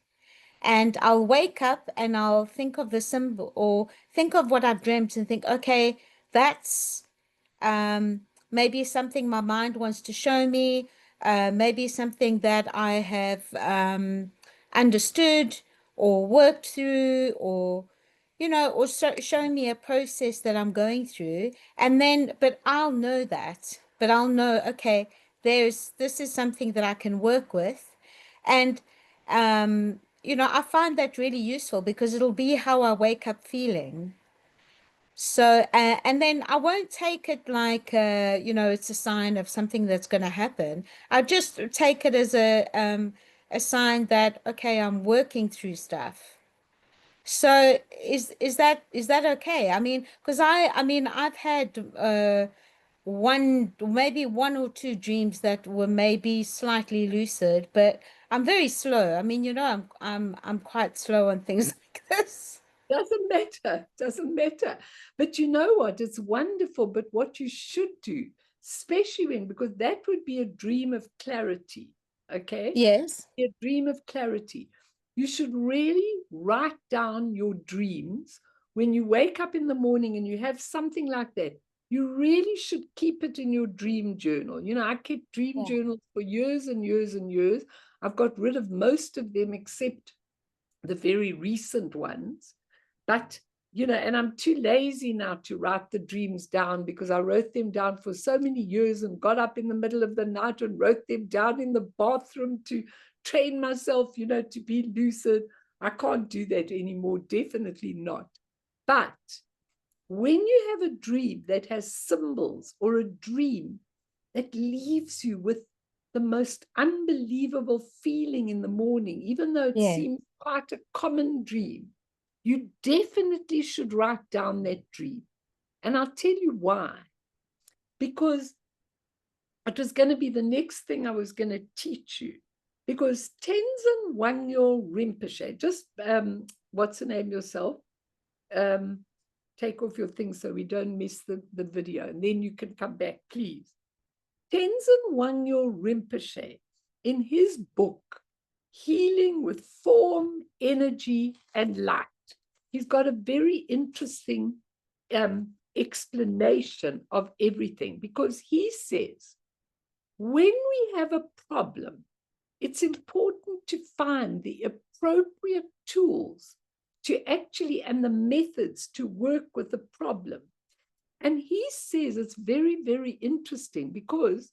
And I'll wake up and I'll think of the symbol or think of what I've dreamt and think, okay, that's maybe something my mind wants to show me, maybe something that I have understood or worked through, or or showing me a process that I'm going through. And then, but I'll know that, but I'll know, okay, this is something that I can work with. And I find that really useful because it'll be how I wake up feeling. So, and then I won't take it like, it's a sign of something that's going to happen. I just take it as a sign that, okay, I'm working through stuff. So is that okay? I mean, because I've had maybe one or two dreams that were maybe slightly lucid, but I'm very slow. I mean, I'm quite slow on things like this. Doesn't matter. But you know what? It's wonderful. But what you should do, especially because that would be a dream of clarity. Okay? Yes. A dream of clarity. You should really write down your dreams when you wake up in the morning and you have something like that. You really should keep it in your dream journal. I kept dream journals for years and years and years. I've got rid of most of them except the very recent ones. But, and I'm too lazy now to write the dreams down because I wrote them down for so many years and got up in the middle of the night and wrote them down in the bathroom to train myself, to be lucid. I can't do that anymore, definitely not. But when you have a dream that has symbols or a dream that leaves you with the most unbelievable feeling in the morning, even though it seems quite a common dream, you definitely should write down that dream. And I'll tell you why. Because it was going to be the next thing I was going to teach you. Because Tenzin Wangyal Rinpoche, just what's the name yourself? Take off your thing so we don't miss the video. And then you can come back, please. Tenzin Wangyal Rinpoche, in his book, Healing with Form, Energy, and Light, he's got a very interesting explanation of everything, because he says, when we have a problem, it's important to find the appropriate tools to actually, and the methods to work with the problem. And he says it's very, very interesting because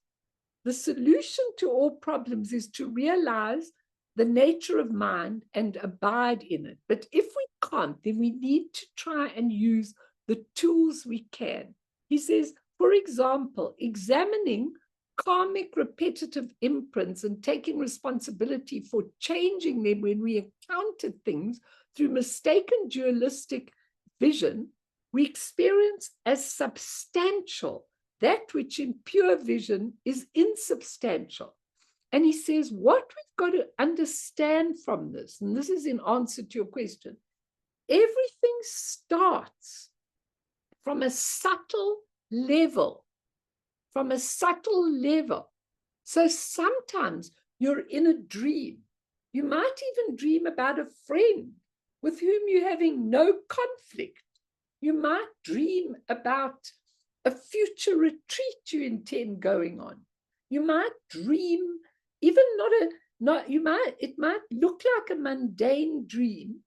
the solution to all problems is to realize the nature of mind and abide in it. But if we can't, then we need to try and use the tools we can. He says, for example, examining karmic repetitive imprints and taking responsibility for changing them when we encounter things through mistaken dualistic vision, we experience as substantial that which in pure vision is insubstantial. And he says, what we've got to understand from this, and this is in answer to your question, everything starts from a subtle level, So sometimes you're in a dream. You might even dream about a friend with whom you're having no conflict. You might dream about a future retreat you intend going on. You might dream even not No, it might look like a mundane dream,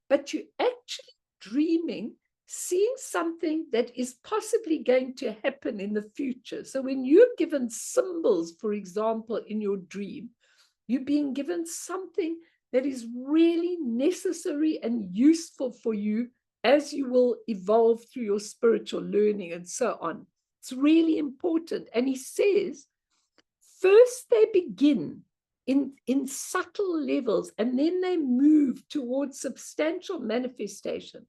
but you're actually dreaming, seeing something that is possibly going to happen in the future. So when you're given symbols, for example, in your dream, you're being given something that is really necessary and useful for you as you will evolve through your spiritual learning and so on. It's really important. And he says, first they begin in subtle levels, and then they move towards substantial manifestation.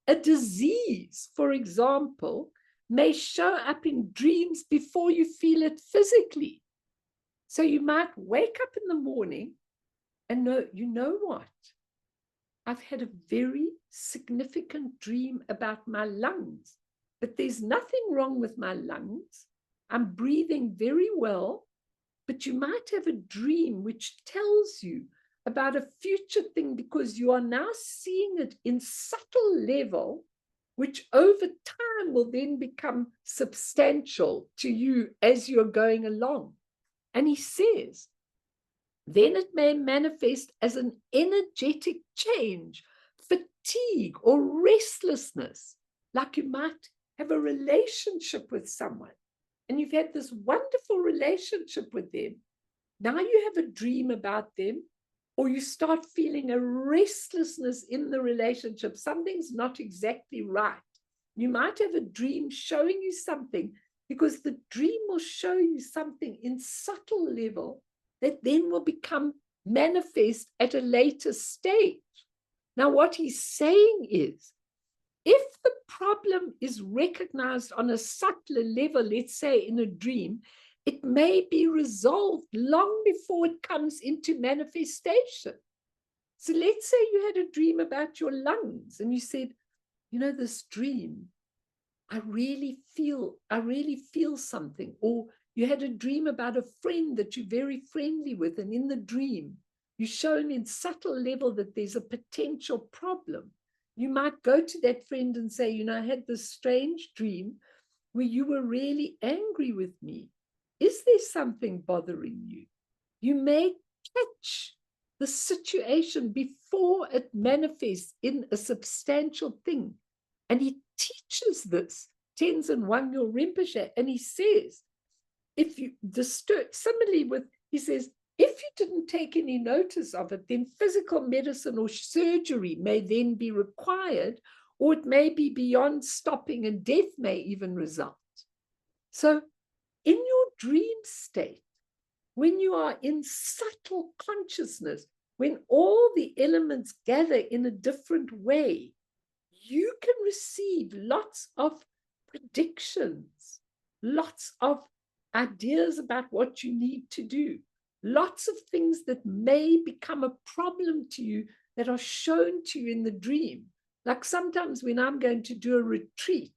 A disease, for example, may show up in dreams before you feel it physically. So you might wake up in the morning and know, you know what? I've had a very significant dream about my lungs, but there's nothing wrong with my lungs. I'm breathing very well, but you might have a dream which tells you about a future thing because you are now seeing it in subtle level, which over time will then become substantial to you as you're going along. And he says, then it may manifest as an energetic change, fatigue, or restlessness, like you might have a relationship with someone, and you've had this wonderful relationship with them. Now you have a dream about them, or you start feeling a restlessness in the relationship. Something's not exactly right. You might have a dream showing you something, because the dream will show you something in subtle level that then will become manifest at a later stage. Now, what he's saying is, if the problem is recognized on a subtler level, let's say in a dream, it may be resolved long before it comes into manifestation. So let's say you had a dream about your lungs and you said, you know, this dream, I really feel something. Or you had a dream about a friend that you're very friendly with, and in the dream, you're shown in subtle level that there's a potential problem. You might go to that friend and say, you know, I had this strange dream where you were really angry with me. Is there something bothering you? You may catch the situation before it manifests in a substantial thing. And he teaches this, Tenzin Wangyal Rinpoche, and he says, if you disturb, similarly with, he says, if you didn't take any notice of it, then physical medicine or surgery may then be required, or it may be beyond stopping, and death may even result. So in your dream state, when you are in subtle consciousness, when all the elements gather in a different way, you can receive lots of predictions, lots of ideas about what you need to do, lots of things that may become a problem to you that are shown to you in the dream. Like sometimes when I'm going to do a retreat,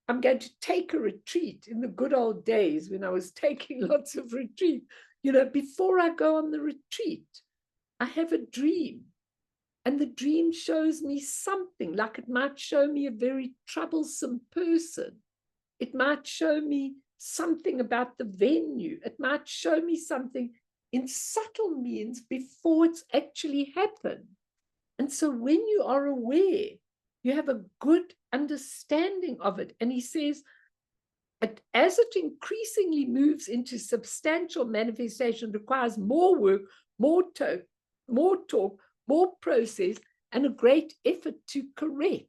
I'm going to take a retreat in the good old days when I was taking lots of retreat, you know, before I go on the retreat, I have a dream. And the dream shows me something, like it might show me a very troublesome person. It might show me something about the venue. It might show me something in subtle means before it's actually happened. And so when you are aware, you have a good understanding of it. And he says, as it increasingly moves into substantial manifestation, requires more work, more talk, more process, and a great effort to correct.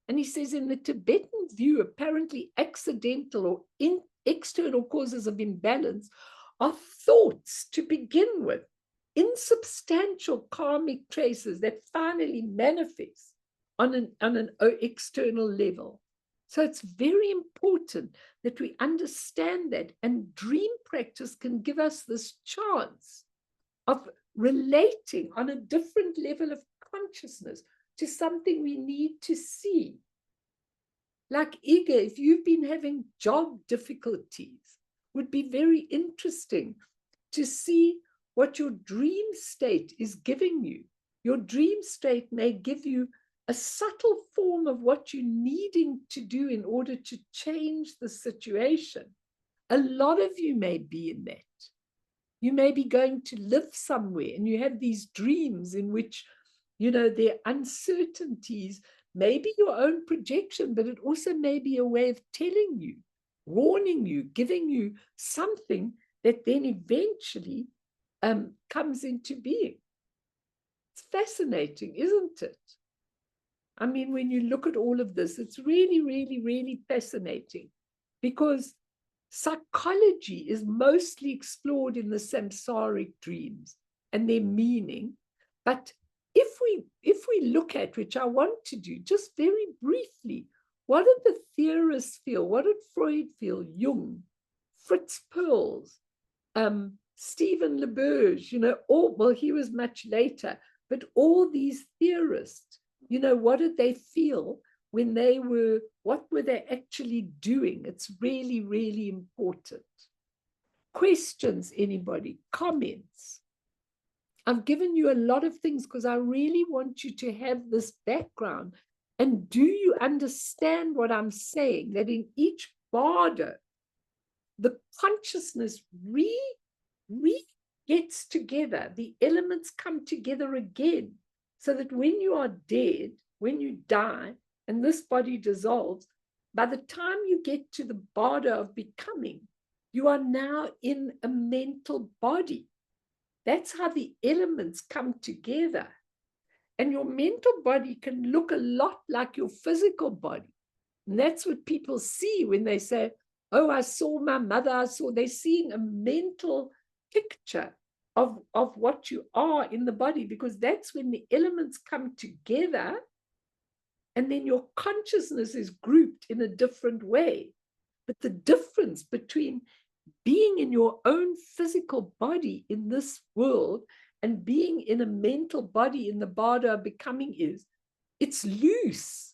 And he says, in the Tibetan view, apparently accidental or external causes of imbalance are thoughts to begin with, insubstantial karmic traces that finally manifest on an external level. So it's very important that we understand that, and dream practice can give us this chance of relating on a different level of consciousness to something we need to see. Like Ige, if you've been having job difficulties, would be very interesting to see what your dream state is giving you. Your dream state may give you a subtle form of what you're needing to do in order to change the situation. A lot of you may be in that. You may be going to live somewhere and you have these dreams in which, there are uncertainties, maybe your own projection, but it also may be a way of telling you, warning you, giving you something that then eventually comes into being. It's fascinating, isn't it? I mean, when you look at all of this, it's really, really, really fascinating, because psychology is mostly explored in the samsaric dreams and their meaning. But if we look at, which I want to do just very briefly, what did the theorists feel? What did Freud feel? Jung, Fritz Perls, Stephen LaBerge, he was much later, but all these theorists, what did they feel when what were they actually doing? It's really, really important. Questions, anybody? Comments? I've given you a lot of things because I really want you to have this background. And do you understand what I'm saying? That in each bardo, the consciousness gets together. The elements come together again, so that when you are dead, when you die, and this body dissolves, by the time you get to the bardo of becoming, you are now in a mental body. That's how the elements come together. And your mental body can look a lot like your physical body. And that's what people see when they say, oh, I saw my mother, they're seeing a mental picture of what you are in the body, because that's when the elements come together, and then your consciousness is grouped in a different way. But the difference between being in your own physical body in this world and being in a mental body in the bardo of becoming is, it's loose.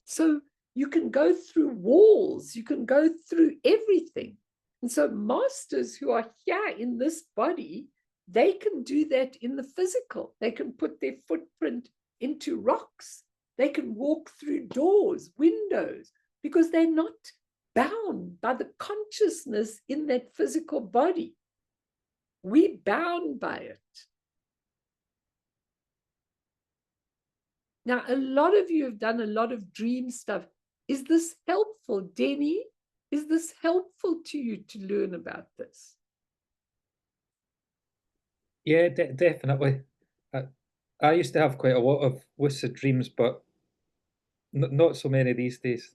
So you can go through walls, you can go through everything. And so masters who are here in this body, they can do that in the physical. They can put their footprint into rocks. They can walk through doors, windows, because they're not bound by the consciousness in that physical body. We're bound by it. Now, a lot of you have done a lot of dream stuff. Is this helpful, Denny? Is this helpful to you to learn about this? Yeah, definitely. I used to have quite a lot of lucid dreams, but not so many these days.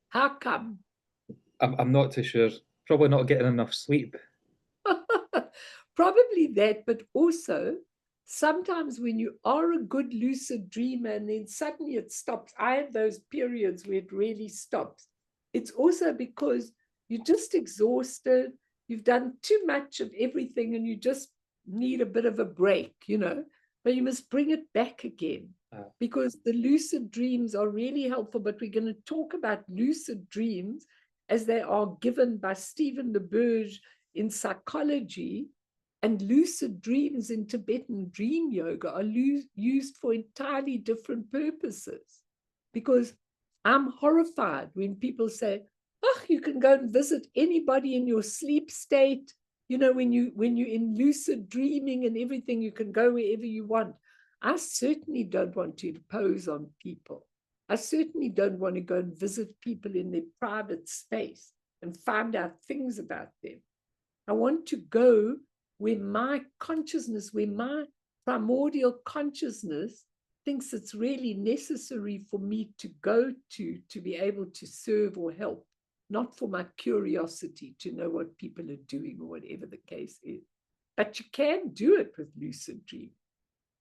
How come? I'm not too sure. Probably not getting enough sleep. Probably that, but also sometimes when you are a good lucid dreamer and then suddenly it stops. I have those periods where it really stops. It's also because you're just exhausted. You've done too much of everything and you just need a bit of a break, but you must bring it back again, because the lucid dreams are really helpful. But we're going to talk about lucid dreams as they are given by Stephen LaBerge in psychology, and lucid dreams in Tibetan Dream Yoga are used for entirely different purposes. Because I'm horrified when people say, oh, you can go and visit anybody in your sleep state. When you're in lucid dreaming and everything, you can go wherever you want. I certainly don't want to impose on people. I certainly don't want to go and visit people in their private space and find out things about them. I want to go where my consciousness, where my primordial consciousness thinks it's really necessary for me to go to be able to serve or help, not for my curiosity to know what people are doing or whatever the case is. But you can do it with lucid dream.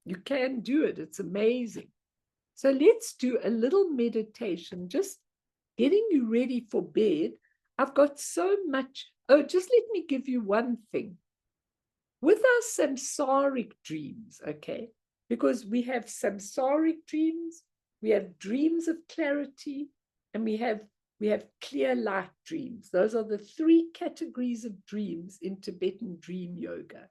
You can do it. It's amazing. So let's do a little meditation, just getting you ready for bed. I've got so much. Oh, just let me give you one thing. With our samsaric dreams, okay, because we have samsaric dreams, we have dreams of clarity, and we have clear light dreams. Those are the three categories of dreams in Tibetan Dream Yoga.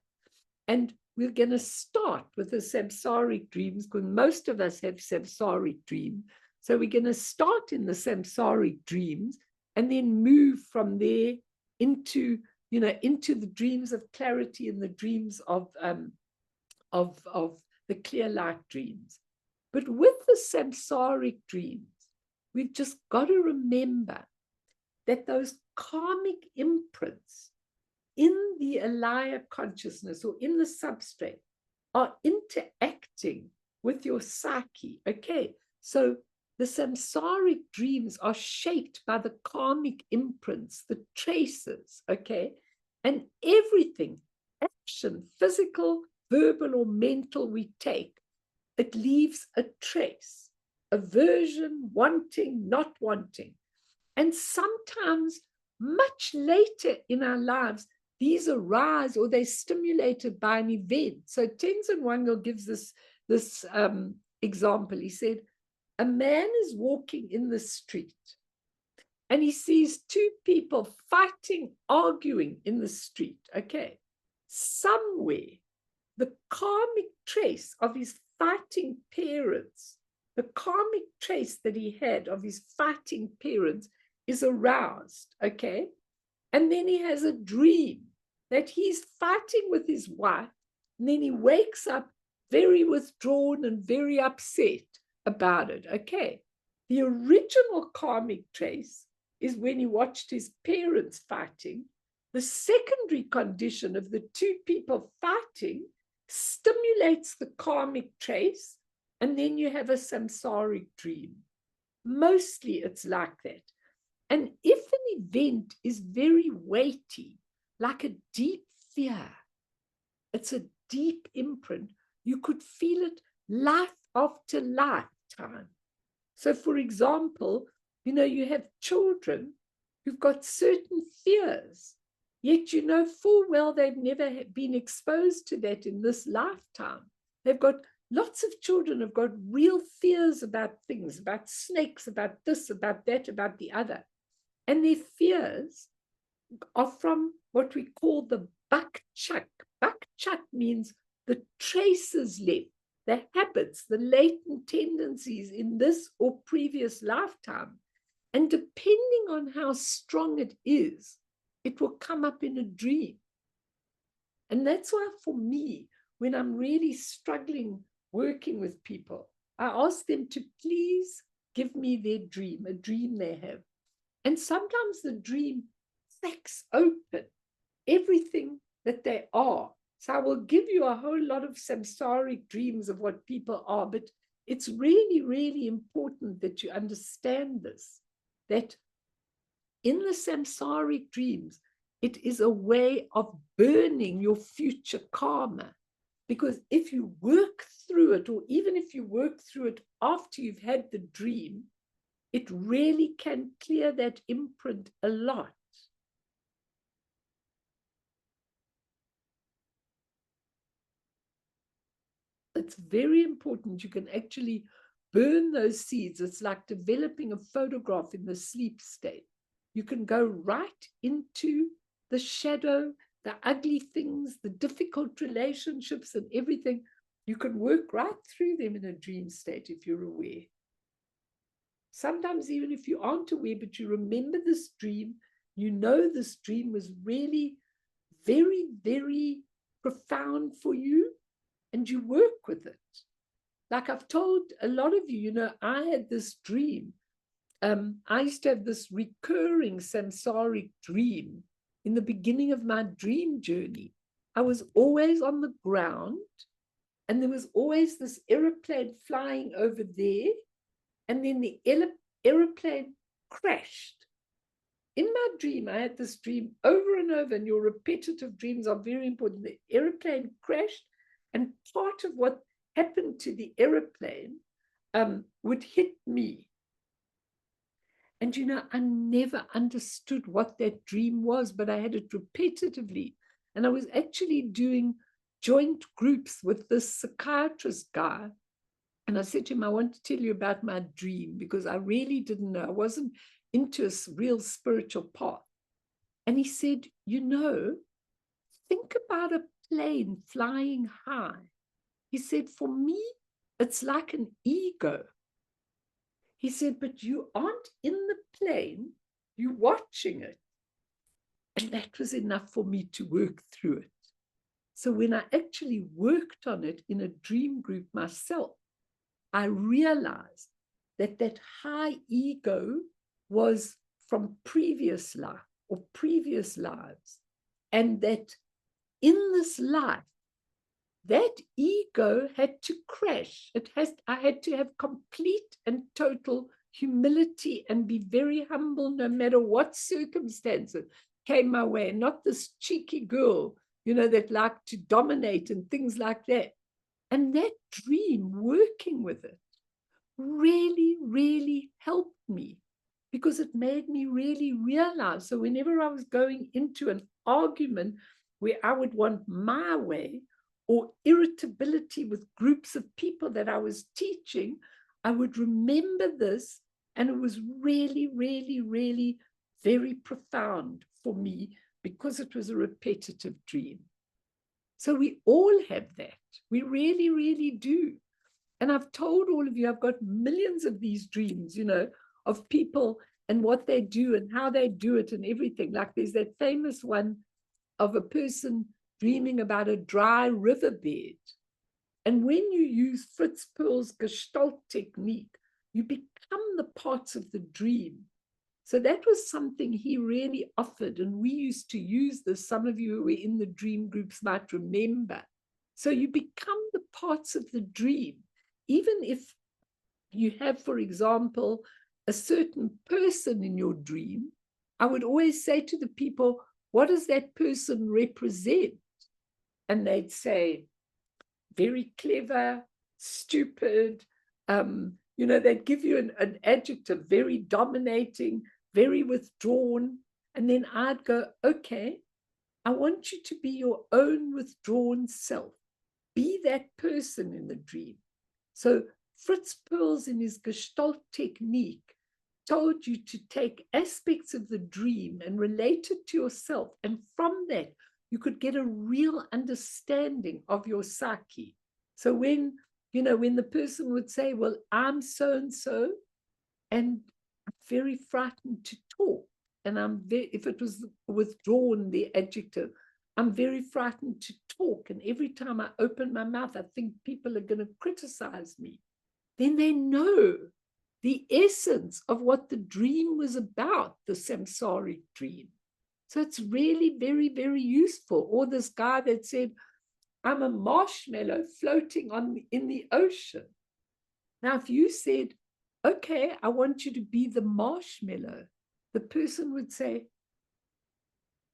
And we're going to start with the samsaric dreams, because most of us have samsaric dreams. So we're going to start in the samsaric dreams and then move from there into you know, into the dreams of clarity and the dreams of the clear light dreams. But with the samsaric dreams, we've just got to remember that those karmic imprints in the alaya consciousness or in the substrate are interacting with your psyche. Okay, so the samsaric dreams are shaped by the karmic imprints, the traces, okay? And everything, action, physical, verbal, or mental we take, it leaves a trace, aversion, wanting, not wanting. And sometimes much later in our lives, these arise or they're stimulated by an event. So Tenzin Wangyal gives this example. He said, a man is walking in the street and he sees two people fighting, arguing in the street. Okay, somewhere the karmic trace of his fighting parents, the karmic trace that he had of his fighting parents is aroused. Okay, and then he has a dream that he's fighting with his wife, and then he wakes up very withdrawn and very upset about it. Okay, the original karmic trace is when he watched his parents fighting. The secondary condition of the two people fighting stimulates the karmic trace, and then you have a samsaric dream. Mostly it's like that. And if an event is very weighty, like a deep fear, it's a deep imprint, you could feel it life after lifetime. So for example, you know, you have children who've got certain fears, yet you know full well they've never been exposed to that in this lifetime. They've got lots of children have got real fears about things, about snakes, about this, about that, about the other. And their fears are from what we call the bakchak. Bakchak means the traces left, the habits, the latent tendencies in this or previous lifetime. And depending on how strong it is, it will come up in a dream. And that's why for me, when I'm really struggling working with people, I ask them to please give me their dream, a dream they have. And sometimes the dream cracks open everything that they are. So I will give you a whole lot of samsaric dreams of what people are, but it's really, really important that you understand this, that in the samsaric dreams, it is a way of burning your future karma. Because if you work through it, or even if you work through it after you've had the dream, it really can clear that imprint a lot. It's very important. You can actually burn those seeds. It's like developing a photograph in the sleep state. You can go right into the shadow, the ugly things, the difficult relationships and everything. You can work right through them in a dream state if you're aware. Sometimes even if you aren't aware, but you remember this dream, you know this dream was really very, very profound for you, and you work with it. Like I've told a lot of you, you know, I had this dream. I used to have this recurring samsaric dream in the beginning of my dream journey. I was always on the ground, and there was always this aeroplane flying over there, and then the aeroplane crashed. In my dream, I had this dream over and over, and your repetitive dreams are very important. The aeroplane crashed, and part of what happened to the aeroplane would hit me. And, you know, I never understood what that dream was, but I had it repetitively. And I was actually doing joint groups with this psychiatrist guy. And I said to him, I want to tell you about my dream, because I really didn't know. I wasn't into a real spiritual path. And he said, you know, think about a plane flying high. He said, for me, it's like an ego. He said, but you aren't in the plane, you're watching it. And that was enough for me to work through it. So when I actually worked on it in a dream group myself, I realized that that high ego was from previous life or previous lives. And that in this life, that ego had to crash. I had to have complete and total humility and be very humble no matter what circumstances came my way. Not this cheeky girl, that liked to dominate and things like that. And that dream, working with it, really, really helped me because it made me really realize. So whenever I was going into an argument where I would want my way or irritability with groups of people that I was teaching, I would remember this. And it was really, really, really very profound for me because it was a repetitive dream. So we all have that. We really, really do. And I've told all of you, I've got millions of these dreams, of people and what they do and how they do it and everything. Like there's that famous one of a person dreaming about a dry riverbed. And when you use Fritz Perls' Gestalt technique, you become the parts of the dream. So that was something he really offered. And we used to use this. Some of you who were in the dream groups might remember. So you become the parts of the dream. Even if you have, for example, a certain person in your dream, I would always say to the people, what does that person represent? And they'd say, very clever, stupid, they'd give you an adjective, very dominating, very withdrawn. And then I'd go, okay, I want you to be your own withdrawn self. Be that person in the dream. So Fritz Perls in his Gestalt technique told you to take aspects of the dream and relate it to yourself. And from that, you could get a real understanding of your psyche. So when the person would say, well, I'm so-and-so, and I'm very frightened to talk. And if it was withdrawn, the adjective, I'm very frightened to talk. And every time I open my mouth, I think people are going to criticize me. Then they know the essence of what the dream was about, the samsaric dream. So it's really very, very useful. Or this guy that said, I'm a marshmallow floating in the ocean. Now, if you said, okay, I want you to be the marshmallow, the person would say,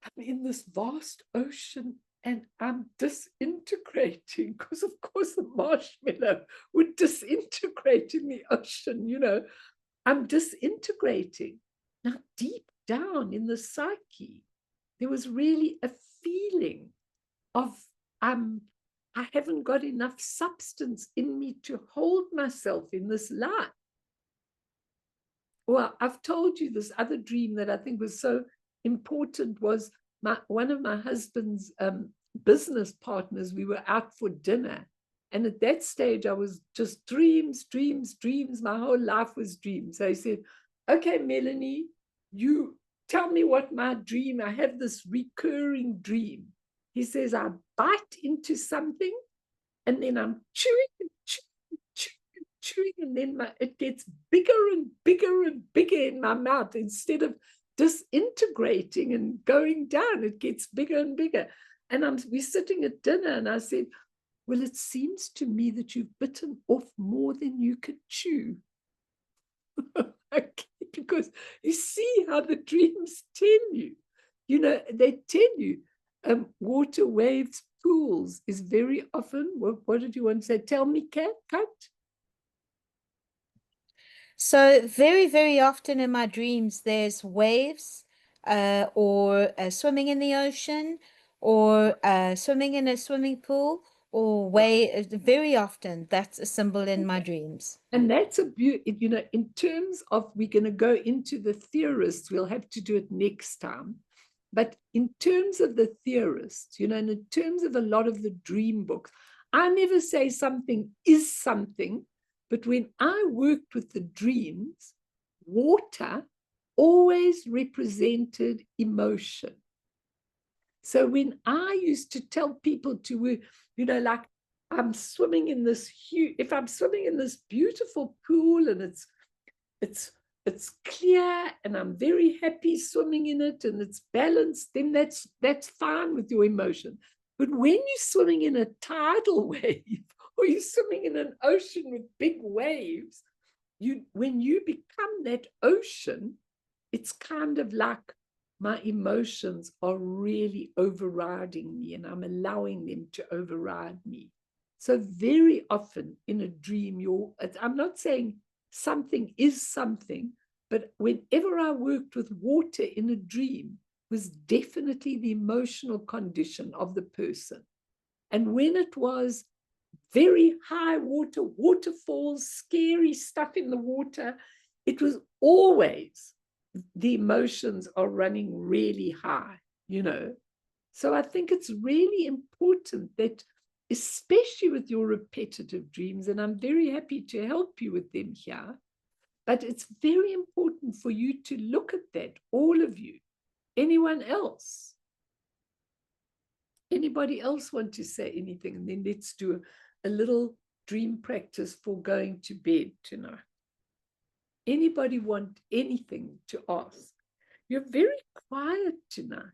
I'm in this vast ocean and I'm disintegrating, because of course the marshmallow would disintegrate in the ocean, I'm disintegrating. Now, deep down in the psyche, there was really a feeling of I haven't got enough substance in me to hold myself in this life. Well, I've told you this other dream that I think was so important was one of my husband's business partners. We were out for dinner. And at that stage, I was just dreams. My whole life was dreams. So he said, okay, Melanie, you tell me what my dream, I have this recurring dream. He says, I bite into something and then I'm chewing, and then it gets bigger and bigger and bigger in my mouth. Instead of disintegrating and going down, it gets bigger and bigger. And we're sitting at dinner and I said, well, it seems to me that you've bitten off more than you could chew. Okay, because you see how the dreams tell you. They tell you water, waves, pools is very often, what did you want to say? Tell me, Kat? So very, very often in my dreams, there's waves or swimming in the ocean or swimming in a swimming pool or very often that's a symbol in my dreams. And that's a beauty, in terms of, we're going to go into the theorists, we'll have to do it next time. But in terms of the theorists, and in terms of a lot of the dream books, I never say something is something, but when I worked with the dreams, water always represented emotion. So when I used to tell people to, you know, like I'm swimming in this huge, if I'm swimming in this beautiful pool and it's clear and I'm very happy swimming in it and it's balanced, then that's fine with your emotion. But when you're swimming in a tidal wave or you're swimming in an ocean with big waves, when you become that ocean, it's kind of like my emotions are really overriding me and I'm allowing them to override me. So very often in a dream, I'm not saying something is something, but whenever I worked with water in a dream, was definitely the emotional condition of the person. And when it was very high water, waterfalls, scary stuff in the water, it was always the emotions are running really high, you know. So I think it's really important that, especially with your repetitive dreams, and I'm very happy to help you with them here, but it's very important for you to look at that, all of you. Anyone else? Anybody else want to say anything? And then let's do a little dream practice for going to bed tonight. Anybody want anything to ask? You're very quiet tonight,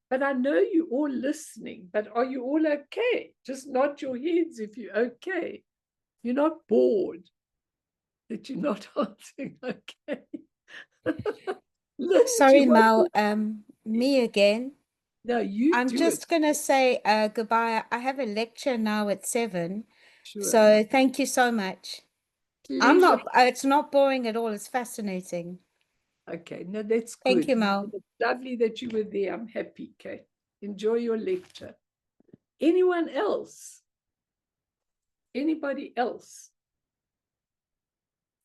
but I know you're all listening, but are you all okay? Just nod your heads if you're okay. You're not bored that you're not answering okay. Sorry, Mel, me again. No, you I'm do just it. going to say goodbye. I have a lecture now at 7. Sure. So thank you so much. Pleasure. It's not boring at all. It's fascinating. Okay, no, that's good. Thank you, Mel. It's lovely that you were there. I'm happy, Kate. Enjoy your lecture. Anyone else? Anybody else?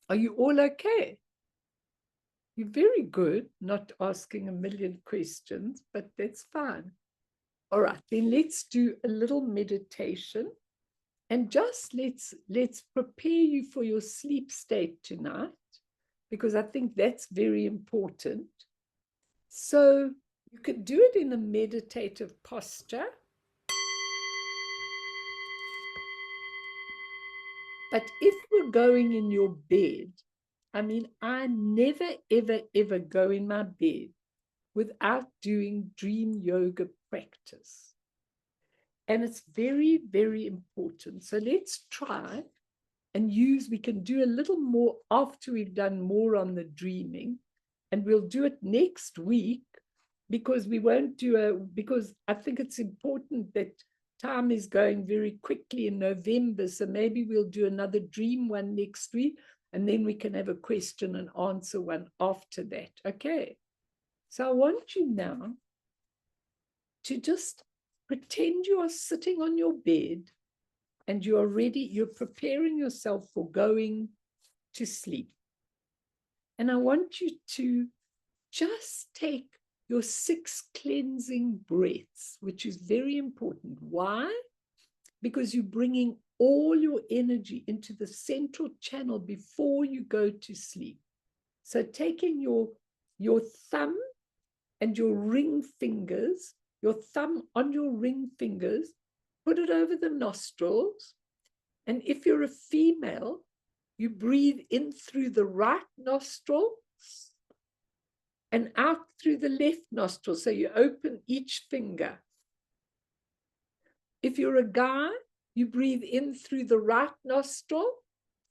Are you all okay? You're very good, not asking a million questions, but that's fine. All right, then let's do a little meditation. And just let's prepare you for your sleep state tonight, because I think that's very important. So you could do it in a meditative posture. But if you're going in your bed, I mean, I never, ever, ever go in my bed without doing dream yoga practice. And it's very, very important. So let's try and we can do a little more after we've done more on the dreaming. And we'll do it next week, because we won't because I think it's important that time is going very quickly in November. So maybe we'll do another dream one next week, and then we can have a question and answer one after that. Okay. So I want you now to just pretend you are sitting on your bed and you're preparing yourself for going to sleep. And I want you to just take your 6 cleansing breaths, which is very important. Why? Because you're bringing all your energy into the central channel before you go to sleep. So taking your thumb and your ring fingers, your thumb on your ring fingers, put it over the nostrils. And if you're a female, you breathe in through the right nostril and out through the left nostril. So you open each finger. If you're a guy, you breathe in through the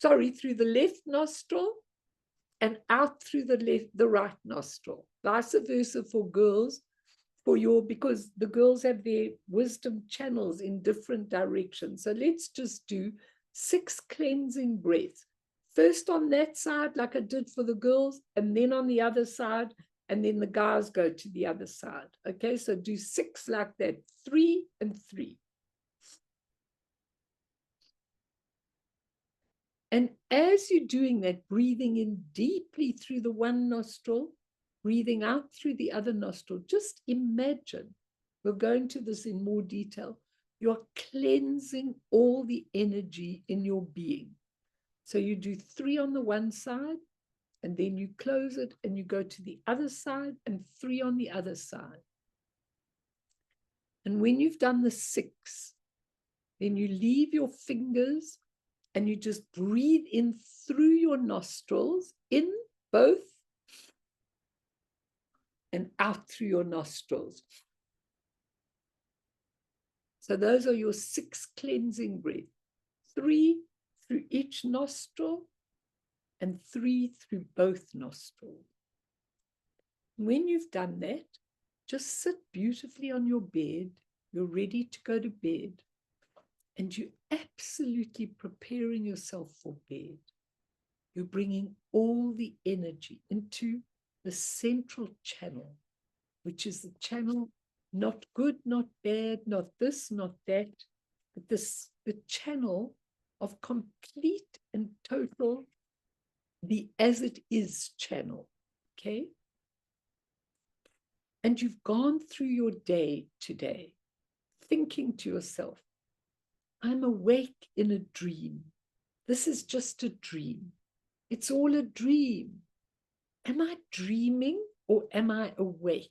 through the left nostril and out through the right nostril. Vice versa for girls, because the girls have their wisdom channels in different directions. So let's just do 6 cleansing breaths. First on that side, like I did for the girls, and then on the other side, and then the guys go to the other side. Okay, so do 6 like that, 3 and 3. And as you're doing that, breathing in deeply through the one nostril, breathing out through the other nostril, just imagine, we'll go into this in more detail, you're cleansing all the energy in your being. So you do 3 on the one side, and then you close it and you go to the other side, and 3 on the other side. And when you've done the 6, then you leave your fingers and you just breathe in through your nostrils, in both, and out through your nostrils. So those are your 6 cleansing breaths. 3 through each nostril and 3 through both nostrils. When you've done that, just sit beautifully on your bed. You're ready to go to bed. And you're absolutely preparing yourself for bed. You're bringing all the energy into the central channel, which is the channel, not good, not bad, not this, not that, but the channel of complete and total, the as it is channel, okay? And you've gone through your day today, thinking to yourself, I'm awake in a dream. This is just a dream. It's all a dream. Am I dreaming or am I awake?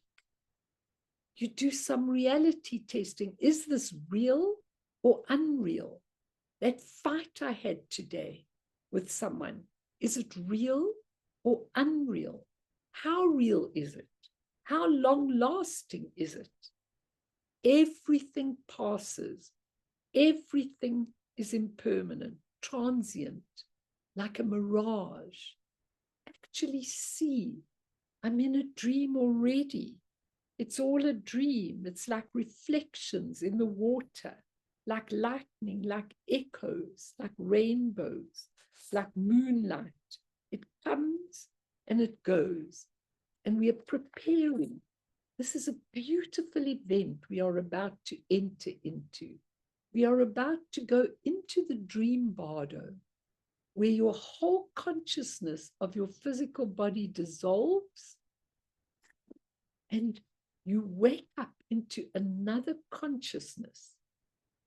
You do some reality testing. Is this real or unreal? That fight I had today with someone, is it real or unreal? How real is it? How long lasting is it? Everything passes. Everything is impermanent, transient, like a mirage. Actually see, I'm in a dream already. It's all a dream. It's like reflections in the water, like lightning, like echoes, like rainbows, like moonlight. It comes and it goes. And we are preparing. This is a beautiful event we are about to enter into. We are about to go into the dream bardo, where your whole consciousness of your physical body dissolves and you wake up into another consciousness,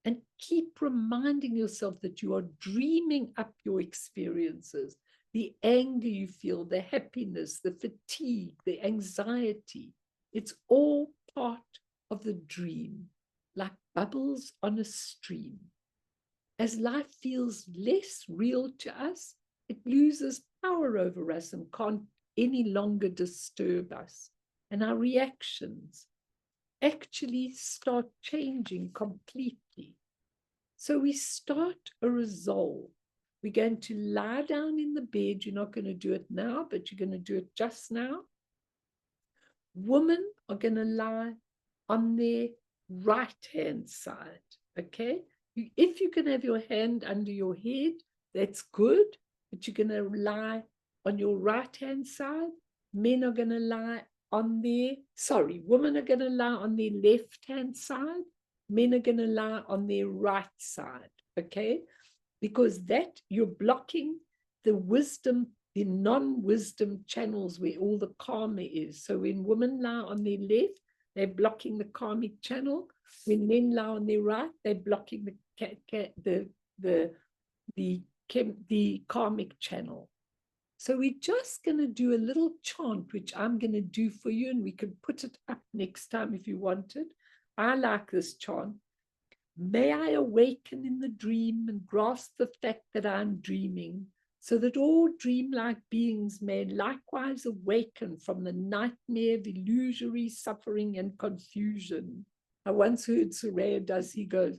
and keep reminding yourself that you are dreaming up your experiences, the anger you feel, the happiness, the fatigue, the anxiety. It's all part of the dream, like bubbles on a stream. As life feels less real to us, it loses power over us and can't any longer disturb us. And our reactions actually start changing completely. So we start a resolve. We're going to lie down in the bed. You're not going to do it now, but you're going to do it just now. Women are going to lie on their right-hand side, okay? If you can have your hand under your head, that's good, but you're going to lie on your right-hand side. Men are going to lie on their, women are going to lie on their left-hand side. Men are going to lie on their right side, okay? Because that you're blocking the wisdom, the non-wisdom channels where all the karma is. So when women lie on their left, they're blocking the karmic channel. When men lie on their right, they're blocking the karmic channel. So we're just going to do a little chant, which I'm going to do for you, and we can put it up next time if you want it. I like this chant. May I awaken in the dream and grasp the fact that I'm dreaming, so that all dreamlike beings may likewise awaken from the nightmare of illusory suffering and confusion. I once heard Suraya he goes,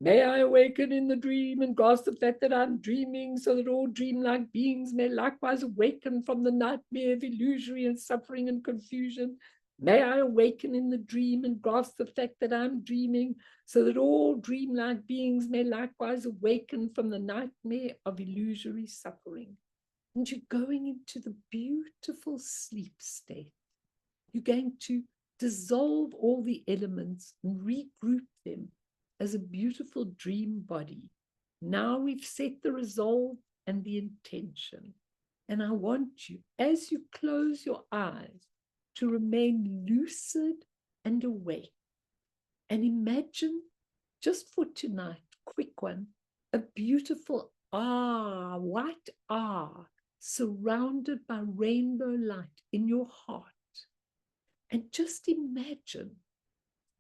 may I awaken in the dream and grasp the fact that I'm dreaming, so that all dreamlike beings may likewise awaken from the nightmare of illusory and suffering and confusion. May I awaken in the dream and grasp the fact that I'm dreaming, so that all dreamlike beings may likewise awaken from the nightmare of illusory suffering. And you're going into the beautiful sleep state. You're going to dissolve all the elements and regroup them as a beautiful dream body. Now we've set the resolve and the intention. And I want you, as you close your eyes, to remain lucid and awake. And imagine, just for tonight, quick one, a beautiful white surrounded by rainbow light in your heart. And just imagine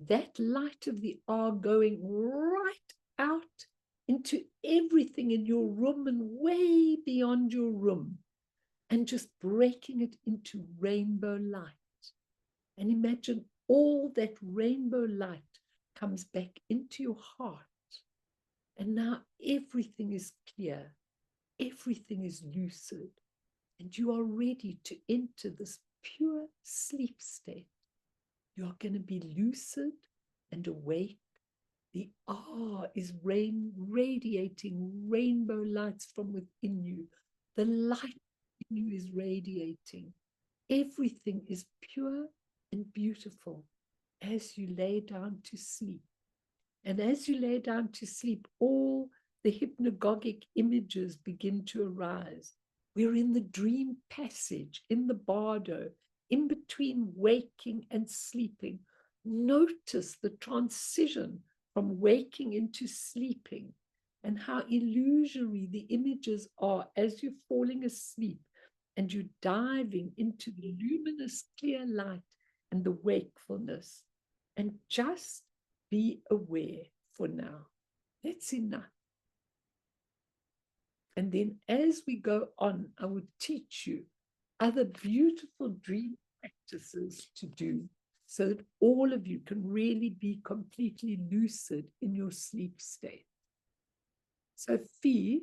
that light of the R going right out into everything in your room and way beyond your room, and just breaking it into rainbow light. And imagine all that rainbow light comes back into your heart. And now everything is clear, everything is lucid, and you are ready to enter this pure sleep state. You are going to be lucid and awake. The R is radiating rainbow lights from within you. The light in you is radiating. Everything is pure and beautiful as you lay down to sleep. And as you lay down to sleep, all the hypnagogic images begin to arise. We're in the dream passage, in the bardo, in between waking and sleeping. Notice the transition from waking into sleeping and how illusory the images are as you're falling asleep and you're diving into the luminous, clear light and the wakefulness. And just be aware for now. That's enough. And then as we go on, I would teach you other beautiful dream practices to do so that all of you can really be completely lucid in your sleep state. So Fee,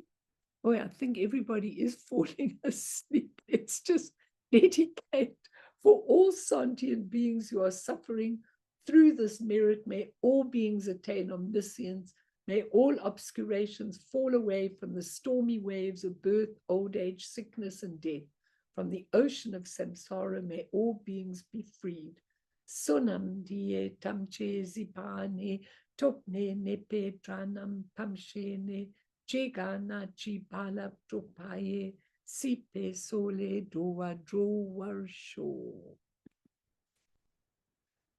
I think everybody is falling asleep. Let's just dedicate for all sentient beings who are suffering through this merit. May all beings attain omniscience. May all obscurations fall away from the stormy waves of birth, old age, sickness, and death. From the ocean of samsara, may all beings be freed. Sunam die tamche zipane, topne nepe tranam pamshene, jegana jibala propaye, sipe sole doa dro warsho.